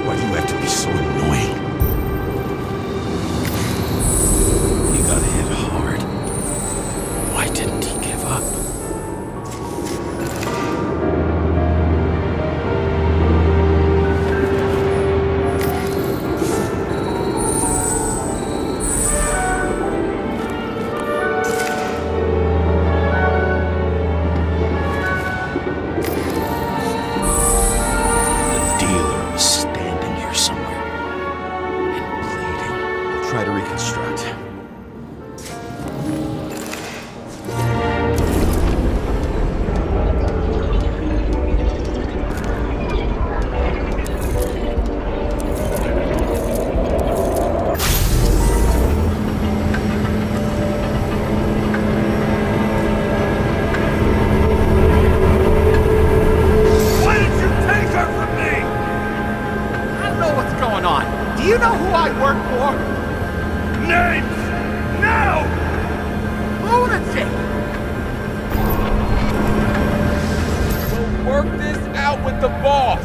[SPEAKER 3] Why do you have to be so annoying?
[SPEAKER 1] He got hit hard. Why didn't he give up?
[SPEAKER 5] going on? Do you know who I work for?
[SPEAKER 3] Names! Now!
[SPEAKER 5] Lunatic! We'll work this out with the boss.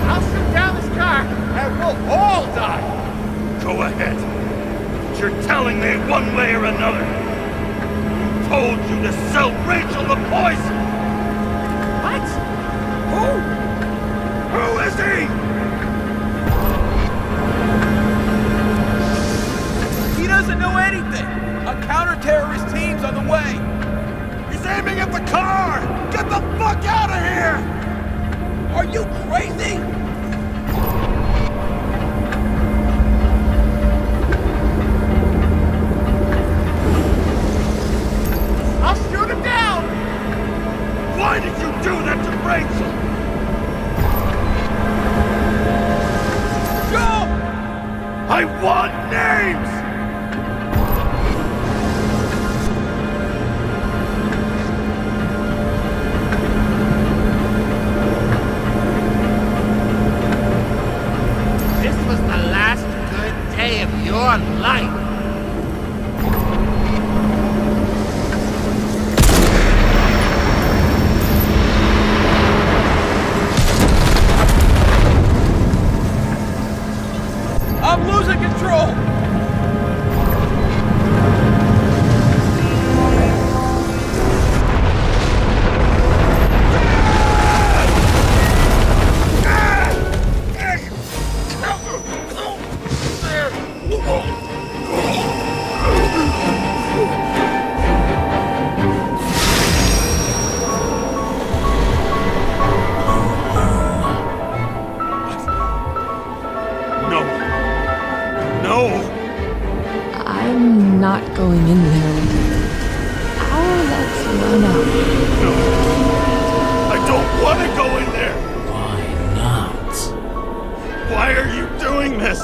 [SPEAKER 5] I'll shoot down this car and we'll all die.
[SPEAKER 3] Go ahead. But you're telling me one way or another. Who told you to sell Rachel the poison?
[SPEAKER 5] What? Who?
[SPEAKER 3] Who is he?
[SPEAKER 5] He doesn't know anything. A counter-terrorist team's on the way.
[SPEAKER 3] He's aiming at the car! Get the fuck out of here!
[SPEAKER 5] Are you crazy? I'll shoot him down!
[SPEAKER 3] Why did you do that to Rachel?
[SPEAKER 5] Go!
[SPEAKER 3] I want names!
[SPEAKER 5] This was the last good day of your life. I'm losing control!
[SPEAKER 3] No. No!
[SPEAKER 6] I'm not going in there with you. Let's run out.
[SPEAKER 3] No! I don't want to go in there!
[SPEAKER 2] Why not?
[SPEAKER 3] Why are you doing this?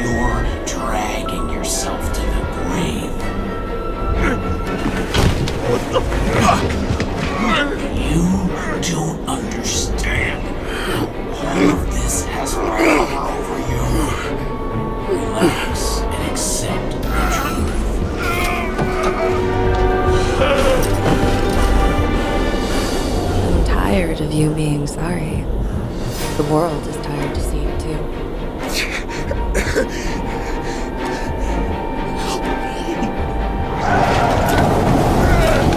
[SPEAKER 2] You're dragging yourself to the grave.
[SPEAKER 3] What the fuck?
[SPEAKER 2] You don't understand. All of this has power over you. Relax and accept the truth.
[SPEAKER 6] I'm tired of you being sorry. The world is tired to see it too.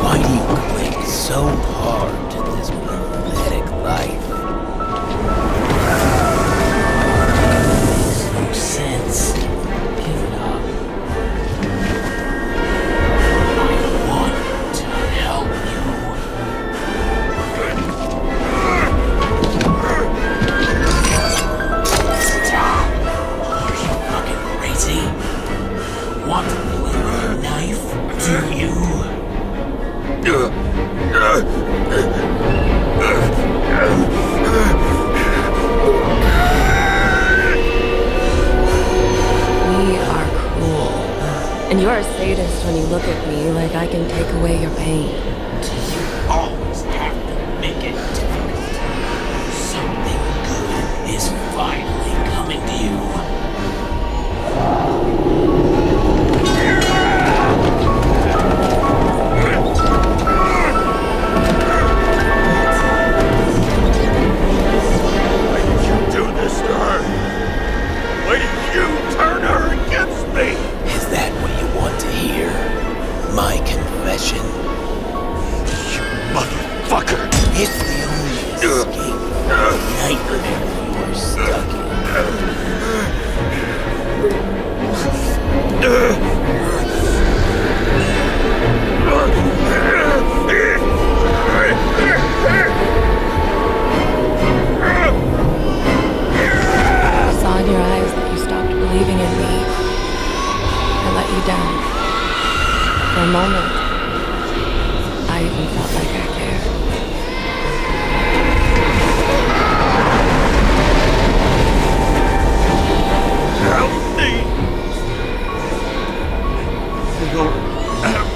[SPEAKER 2] Why do you cling so hard to this pathetic life? Makes no sense. Give it up. I want to help you. Stop. Are you fucking crazy? Want to play with a knife? Do you?
[SPEAKER 6] We are cruel. And you're a sadist when you look at me like I can take away your pain.
[SPEAKER 2] Do you always have to make it difficult? Something good is finally coming to you.
[SPEAKER 3] Why did you do this to her? Why did you turn her against me?
[SPEAKER 2] Is that what you want to hear? My confession?
[SPEAKER 3] You motherfucker!
[SPEAKER 2] It's the only escape from the nightmare you are stuck
[SPEAKER 6] I saw in your eyes that you stopped believing in me. I let you down. For a moment, I even felt like I cared.
[SPEAKER 3] Help me! I don't have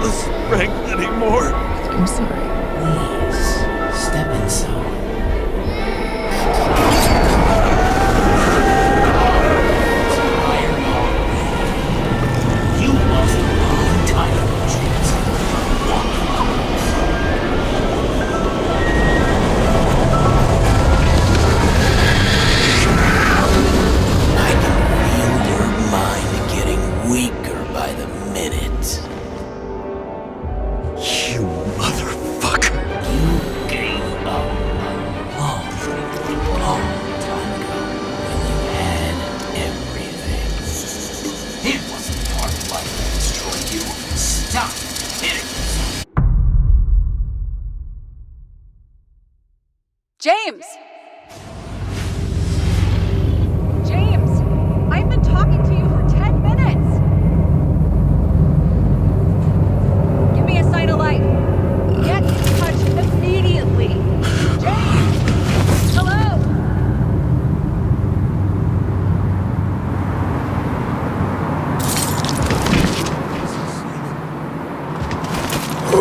[SPEAKER 3] the strength anymore.
[SPEAKER 6] I'm sorry.
[SPEAKER 2] Please, step inside. You lost a long time ago, James. I can feel your mind getting weaker by the minute.
[SPEAKER 3] You motherfucker!
[SPEAKER 2] You gave up a long, long time ago when you had everything. It wasn't part of life that destroyed you. Stop hitting yourself.
[SPEAKER 4] James! James! I've been talking to you for 10 minutes! Give me a sign of life. Get in touch immediately. James! Hello?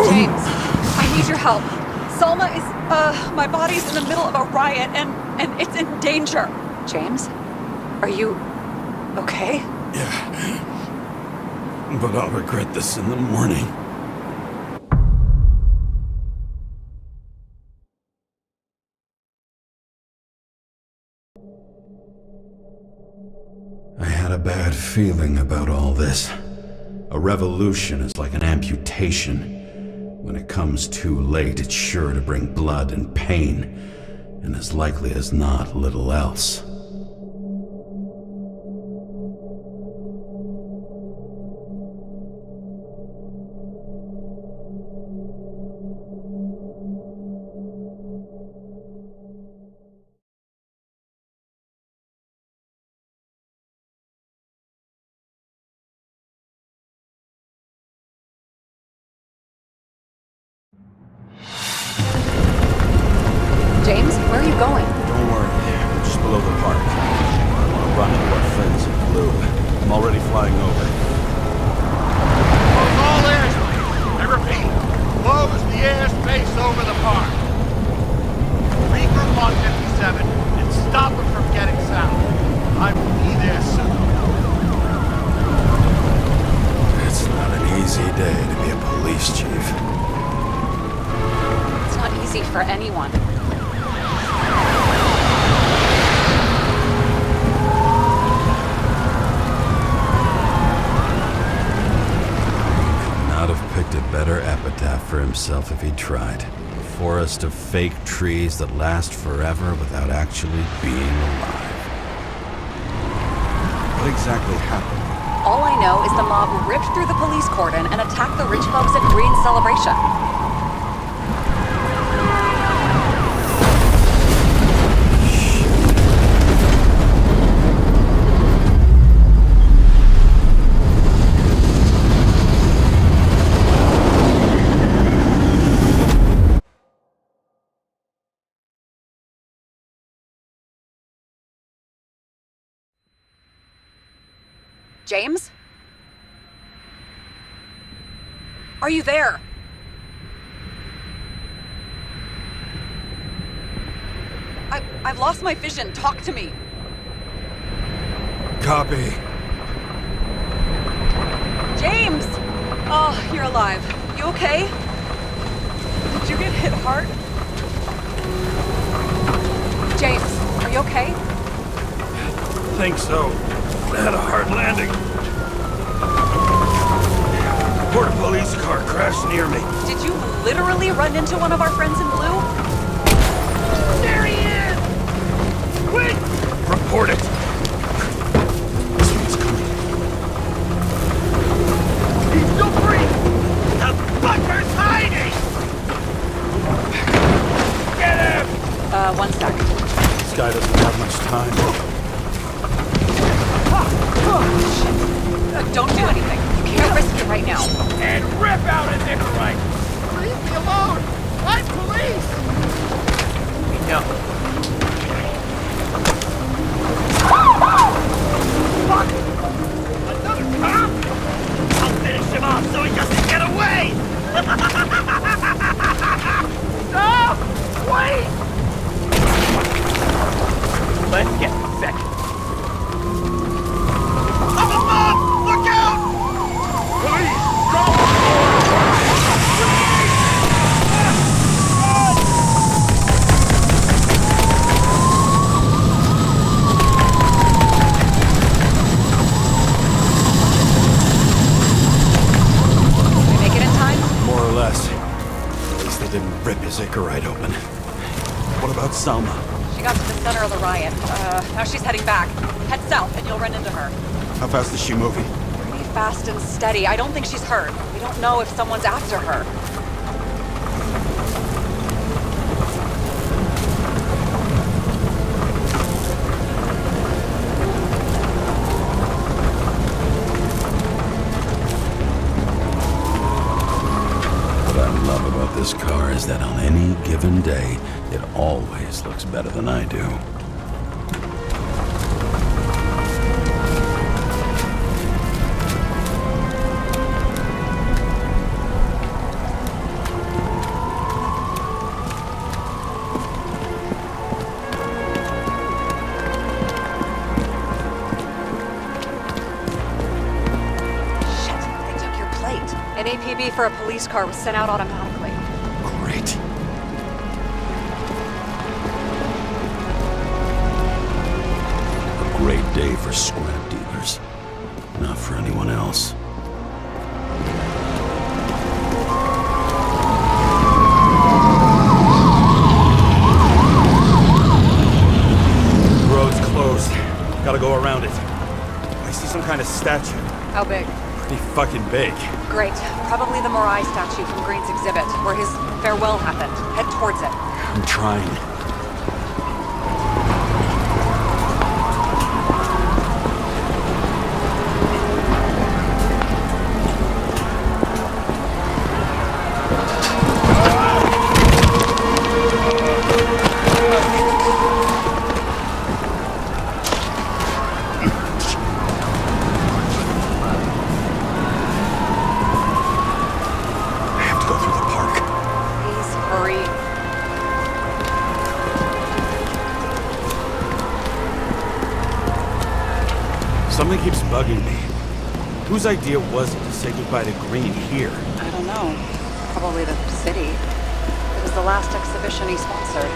[SPEAKER 4] James, I need your help. Salma is, my body's in the middle of a riot and it's in danger. James, are you okay?
[SPEAKER 3] Yeah. But I'll regret this in the morning.
[SPEAKER 1] I had a bad feeling about all this. A revolution is like an amputation. When it comes too late, it's sure to bring blood and pain, and as likely as not, little else.
[SPEAKER 4] James, where are you going?
[SPEAKER 3] Don't worry, I'm just below the park. I want to run into our friends in blue. I'm already flying over.
[SPEAKER 5] Close all airspace. I repeat, close the airspace over the park. Regroup on 57 and stop them from getting south. I will be there soon.
[SPEAKER 1] It's not an easy day to be a police chief.
[SPEAKER 4] It's not easy for anyone.
[SPEAKER 1] Not have picked a better epitaph for himself if he tried. A forest of fake trees that last forever without actually being alive.
[SPEAKER 3] What exactly happened?
[SPEAKER 4] All I know is the mob ripped through the police cordon and attacked the rich folks at Green Celebration. James? Are you there? I've lost my vision. Talk to me.
[SPEAKER 3] Copy.
[SPEAKER 4] James! Oh, you're alive. You okay? Did you get hit hard? James, are you okay?
[SPEAKER 3] Think so. I had a hard landing. Border police car crashed near me.
[SPEAKER 4] Did you literally run into one of our friends in blue?
[SPEAKER 5] There he is! Quick!
[SPEAKER 3] Report it. This one's coming.
[SPEAKER 5] He's still free! The fucker's hiding! Get him!
[SPEAKER 4] One sec.
[SPEAKER 3] This guy doesn't have much time.
[SPEAKER 4] Don't do anything. You can't risk it right now.
[SPEAKER 5] And rip out a Nicorite! Leave me alone! I'm police! We know. Fuck! Another cop? I'll finish him off so he doesn't get away!
[SPEAKER 1] right open.
[SPEAKER 3] What about Salma?
[SPEAKER 4] She got to the center of the riot. Now she's heading back. Head south and you'll run into her.
[SPEAKER 3] How fast is she moving?
[SPEAKER 4] Pretty fast and steady. I don't think she's hurt. We don't know if someone's after her.
[SPEAKER 1] What I love about this car is that on any given day, it always looks better than I do.
[SPEAKER 4] An APB for a police car was sent out automatically.
[SPEAKER 1] Great. A great day for scrap dealers. Not for anyone else.
[SPEAKER 3] The road's closed. Gotta go around it. I see some kind of statue.
[SPEAKER 4] How big?
[SPEAKER 3] Pretty fucking big.
[SPEAKER 4] Great. Probably the Morai statue from Green's exhibit, where his farewell happened. Head towards it.
[SPEAKER 3] I'm trying. Something keeps bugging me. Whose idea was it to say goodbye to Green here?
[SPEAKER 4] I don't know. Probably the city. It was the last exhibition he sponsored.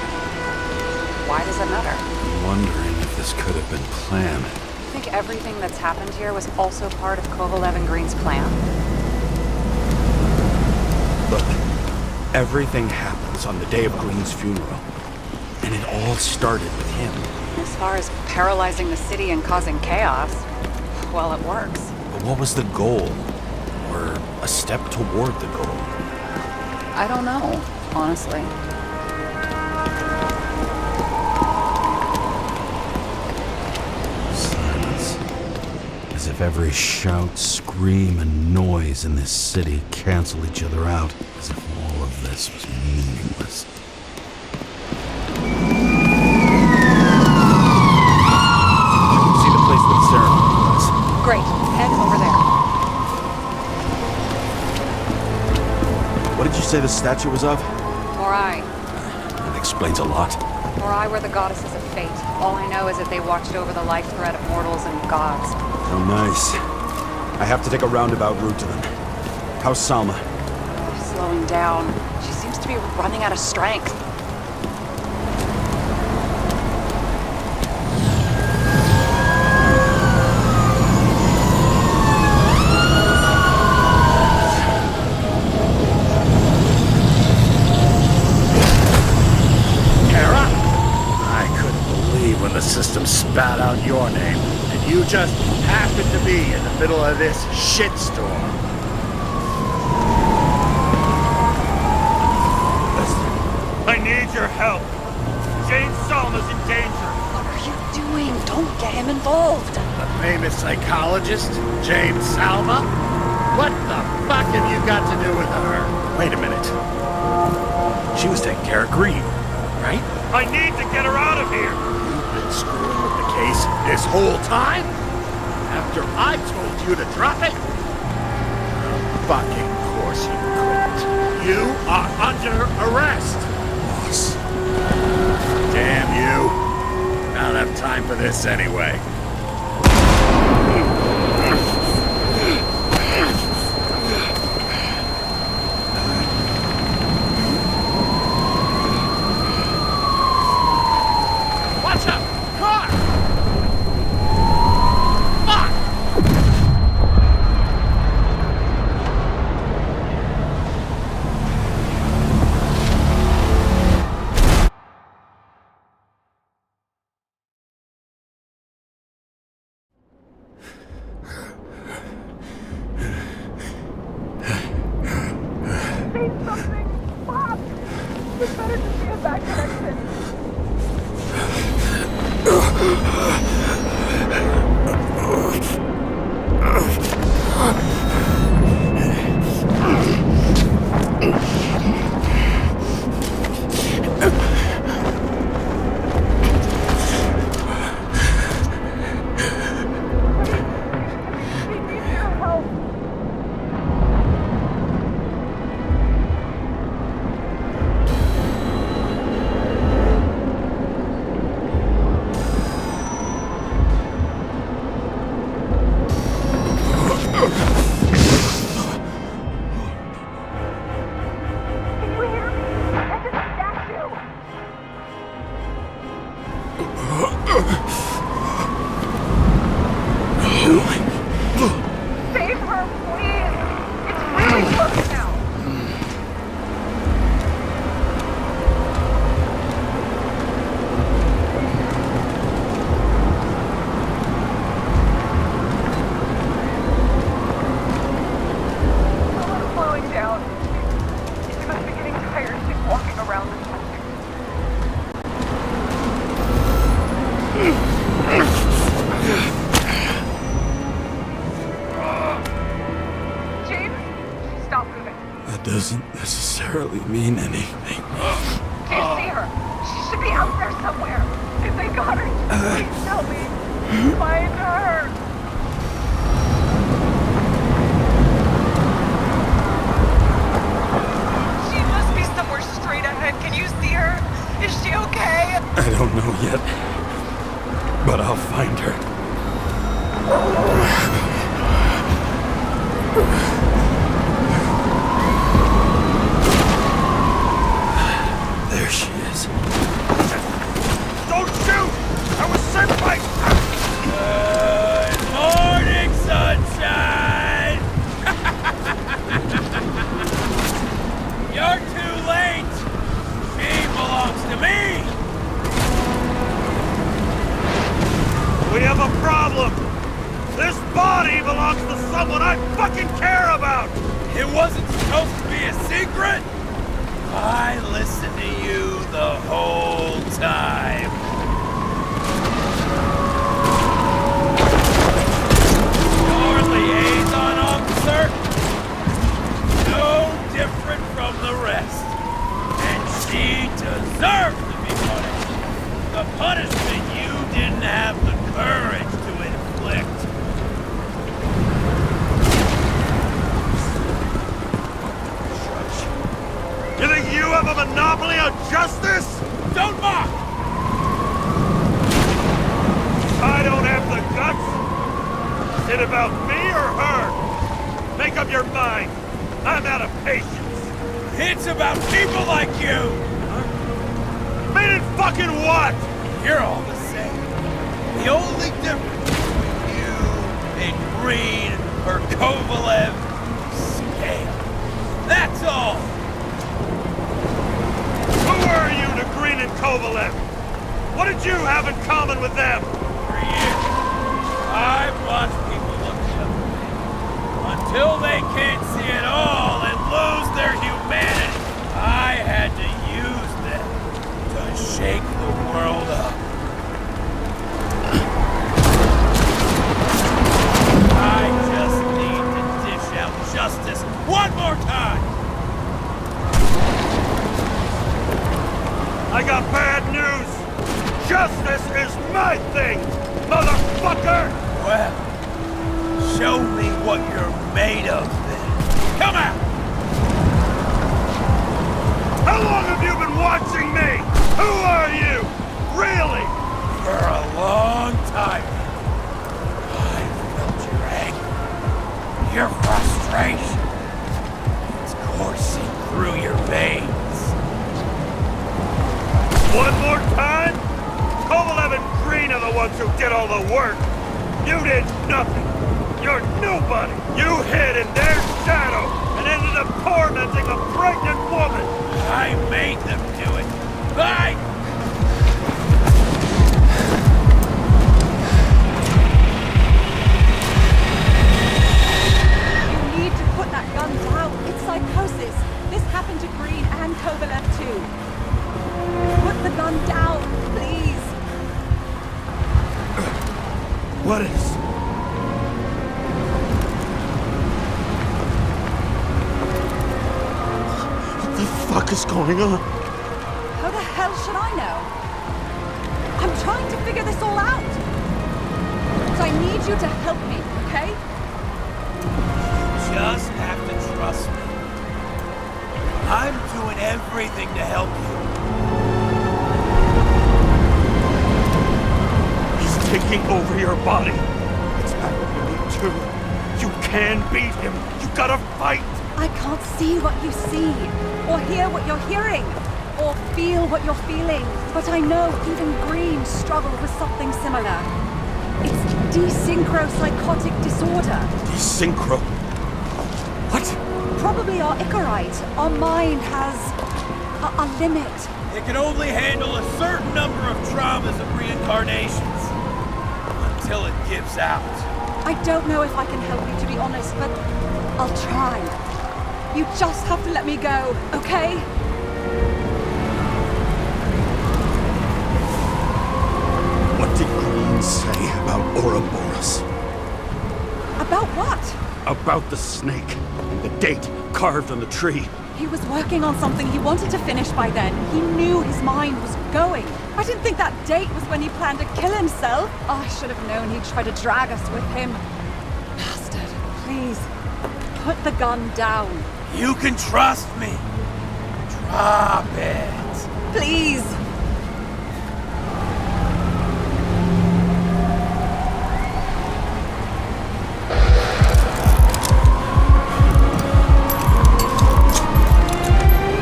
[SPEAKER 4] Why does it matter?
[SPEAKER 1] I'm wondering if this could have been planned.
[SPEAKER 4] You think everything that's happened here was also part of Kovalev and Green's plan?
[SPEAKER 3] Look, everything happens on the day of Green's funeral. And it all started with him.
[SPEAKER 4] As far as paralyzing the city and causing chaos, well, it works.
[SPEAKER 3] But what was the goal? Or a step toward the goal?
[SPEAKER 4] I don't know, honestly.
[SPEAKER 1] Silence. As if every shout, scream, and noise in this city cancel each other out. As if all of this was meaningless.
[SPEAKER 4] Great. Head over there.
[SPEAKER 3] What did you say the statue was of?
[SPEAKER 4] Morai.
[SPEAKER 3] That explains a lot.
[SPEAKER 4] Morai were the goddesses of fate. All I know is that they watched over the life thread of mortals and gods.
[SPEAKER 3] Oh, nice. I have to take a roundabout route to them. How's Salma?
[SPEAKER 4] Slowing down. She seems to be running out of strength.
[SPEAKER 5] The system spat out your name, and you just happened to be in the middle of this shitstorm.
[SPEAKER 3] Listen, I need your help. James Salma's in danger.
[SPEAKER 4] What are you doing? Don't get him involved.
[SPEAKER 5] The famous psychologist, James Salma? What the fuck have you got to do with her?
[SPEAKER 3] Wait a minute. She was taking care of Green, right? I need to get her out of here.
[SPEAKER 5] Been screwing with the case this whole time? After I told you to drop it? Fucking course you couldn't. You are under arrest!
[SPEAKER 3] Boss.
[SPEAKER 5] Damn you. I don't have time for this anyway. a bad connection. We need your help. Can you hear me? I just attacked you. Save her, please. It's really close now. Someone's slowing down. She must be getting tired. She's walking around this building. James, stop moving.
[SPEAKER 3] That doesn't necessarily mean anything.
[SPEAKER 5] Do you see her? She should be out there somewhere. If they got her, please tell me. Find her. She must be somewhere straight ahead. Can you see her? Is she okay?
[SPEAKER 3] I don't know yet, but I'll find her. There she is.
[SPEAKER 7] Don't shoot! I was sent by...
[SPEAKER 2] Good morning, sunshine! You're too late! She belongs to me!
[SPEAKER 7] We have a problem! This body belongs to someone I fucking care about!
[SPEAKER 2] It wasn't supposed to be a secret! I listened to you the whole time. Your liaison officer? No different from the rest. And she deserves to be punished. The punishment you didn't have the courage to inflict.
[SPEAKER 7] You think you have a monopoly on justice?
[SPEAKER 2] Don't mock!
[SPEAKER 7] I don't have the guts. Is it about me or her? Make up your mind. I'm out of patience.
[SPEAKER 2] It's about people like you!
[SPEAKER 7] Meaning fucking what?
[SPEAKER 2] You're all the same. The only difference between you and Green or Kovalev is scale. That's all!
[SPEAKER 7] Who are you to Green and Kovalev? What did you have in common with them?
[SPEAKER 2] For years, I've watched people look the other way until they can't see it all and lose their humanity. I had to use them to shake the world up. I just need to dish out justice one more time.
[SPEAKER 7] I got bad news. Justice is my thing, motherfucker!
[SPEAKER 2] Well, show me what you're made of then. Come out!
[SPEAKER 7] How long have you been watching me? Who are you? Really?
[SPEAKER 2] For a long time now, I've felt your anger, your frustration. It's coursing through your veins.
[SPEAKER 7] One more time? Kovalev and Green are the ones who did all the work. You did nothing. You're nobody. You hid in their shadow and ended up tormenting a pregnant woman.
[SPEAKER 2] I made them do it. I...
[SPEAKER 8] You need to put that gun down. It's psychosis. This happened to Green and Kovalev too.
[SPEAKER 3] What is? What the fuck is going on?
[SPEAKER 4] How the hell should I know? I'm trying to figure this all out. So I need you to help me, okay?
[SPEAKER 7] You just have to trust me. I'm doing everything to help you.
[SPEAKER 3] He's taking over your body. It's happening to me too. You can beat him. You gotta fight.
[SPEAKER 4] I can't see what you see, or hear what you're hearing, or feel what you're feeling. But I know even Green struggled with something similar. It's desynchropsychotic disorder.
[SPEAKER 3] Desynchro. What?
[SPEAKER 4] Probably our Icarite. Our mind has a limit.
[SPEAKER 7] It can only handle a certain number of traumas and reincarnations. Until it gives out.
[SPEAKER 4] I don't know if I can help you, to be honest, but I'll try. You just have to let me go, okay?
[SPEAKER 3] What did Green say about Ouroboros?
[SPEAKER 4] About what?
[SPEAKER 3] About the snake and the date carved on the tree.
[SPEAKER 4] He was working on something he wanted to finish by then. He knew his mind was going. I didn't think that date was when he planned to kill himself. Oh, I should have known he'd try to drag us with him. Bastard, please, put the gun down.
[SPEAKER 7] You can trust me. Drop it.
[SPEAKER 4] Please.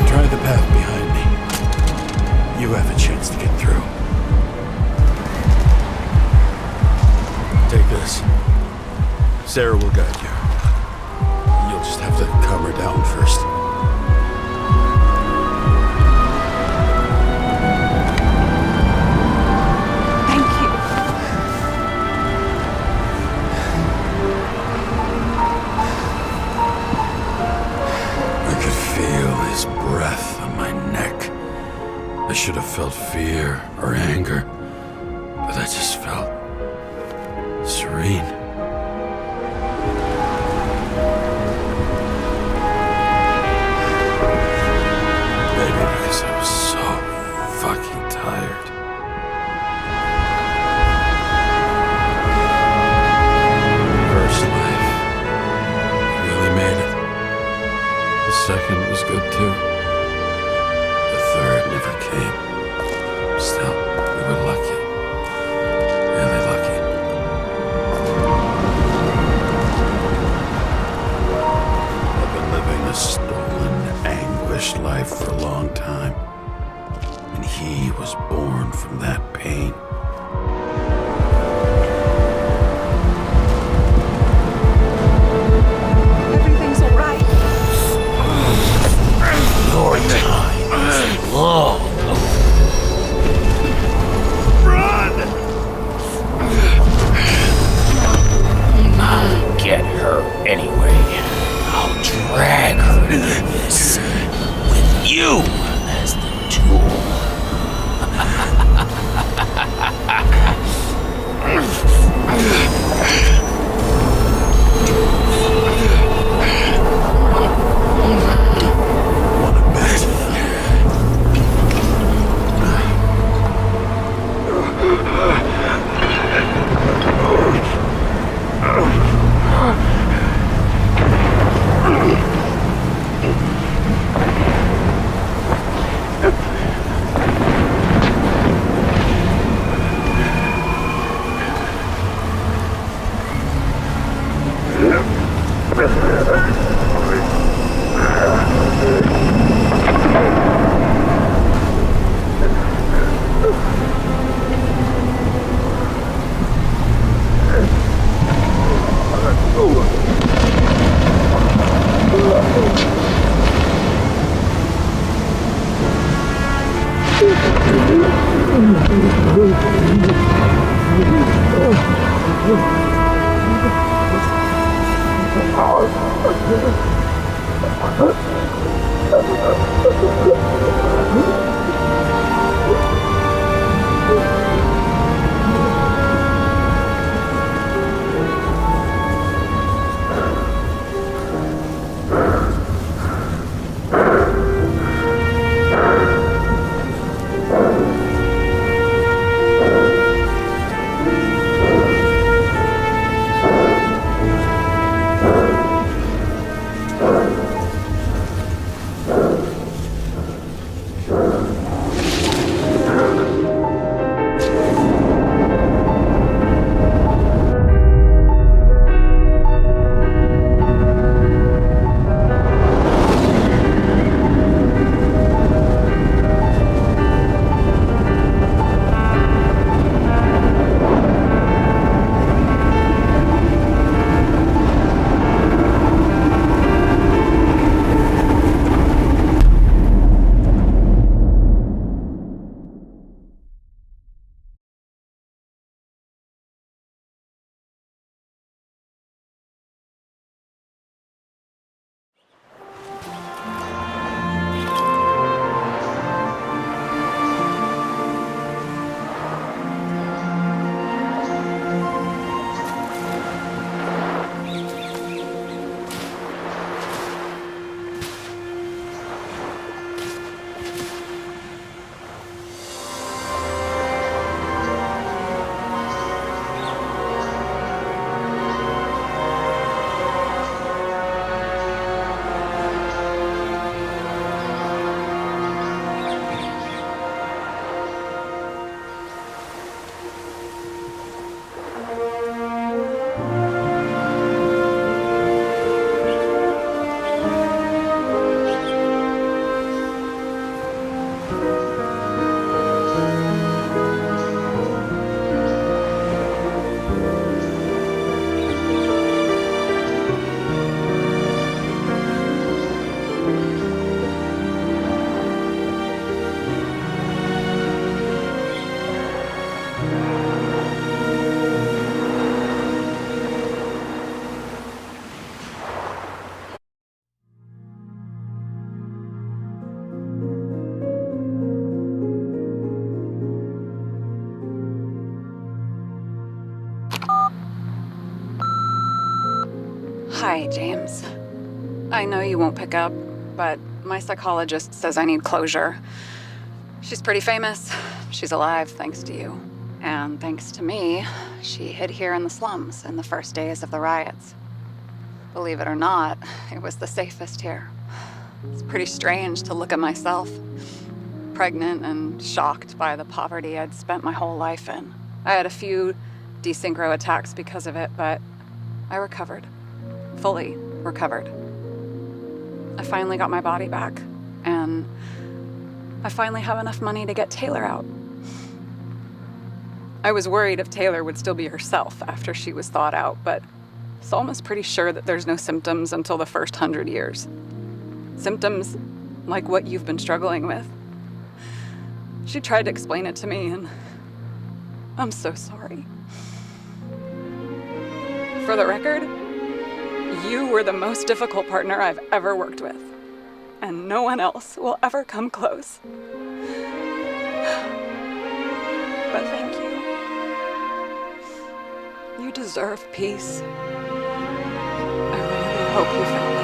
[SPEAKER 3] Try the path behind me. You have a chance to get through. Take this. Sarah will guide you. You'll just have to calm her down first.
[SPEAKER 4] Thank you.
[SPEAKER 1] I could feel his breath on my neck. I should have felt fear or anger, but I just felt serene. Maybe because I was so fucking tired. First life, I really made it. The second was good too. The third never came. Still, we were lucky. Really lucky. I've been living a stolen, anguished life for a long time. And he was born from that pain.
[SPEAKER 4] Everything's all right.
[SPEAKER 2] Your time is long. I'll get her anyway. I'll drag her to this with you as the tool.
[SPEAKER 1] Wanna bet?
[SPEAKER 4] Hi, James. I know you won't pick up, but my psychologist says I need closure. She's pretty famous. She's alive thanks to you. And thanks to me, she hid here in the slums in the first days of the riots. Believe it or not, it was the safest here. It's pretty strange to look at myself, pregnant and shocked by the poverty I'd spent my whole life in. I had a few desynchro attacks because of it, but I recovered. Fully recovered. I finally got my body back, and I finally have enough money to get Taylor out. I was worried if Taylor would still be herself after she was thawed out, but Salma's pretty sure that there's no symptoms until the first 100 years. Symptoms like what you've been struggling with. She tried to explain it to me, and I'm so sorry. For the record, you were the most difficult partner I've ever worked with, and no one else will ever come close. But thank you. You deserve peace. I really hope you found it.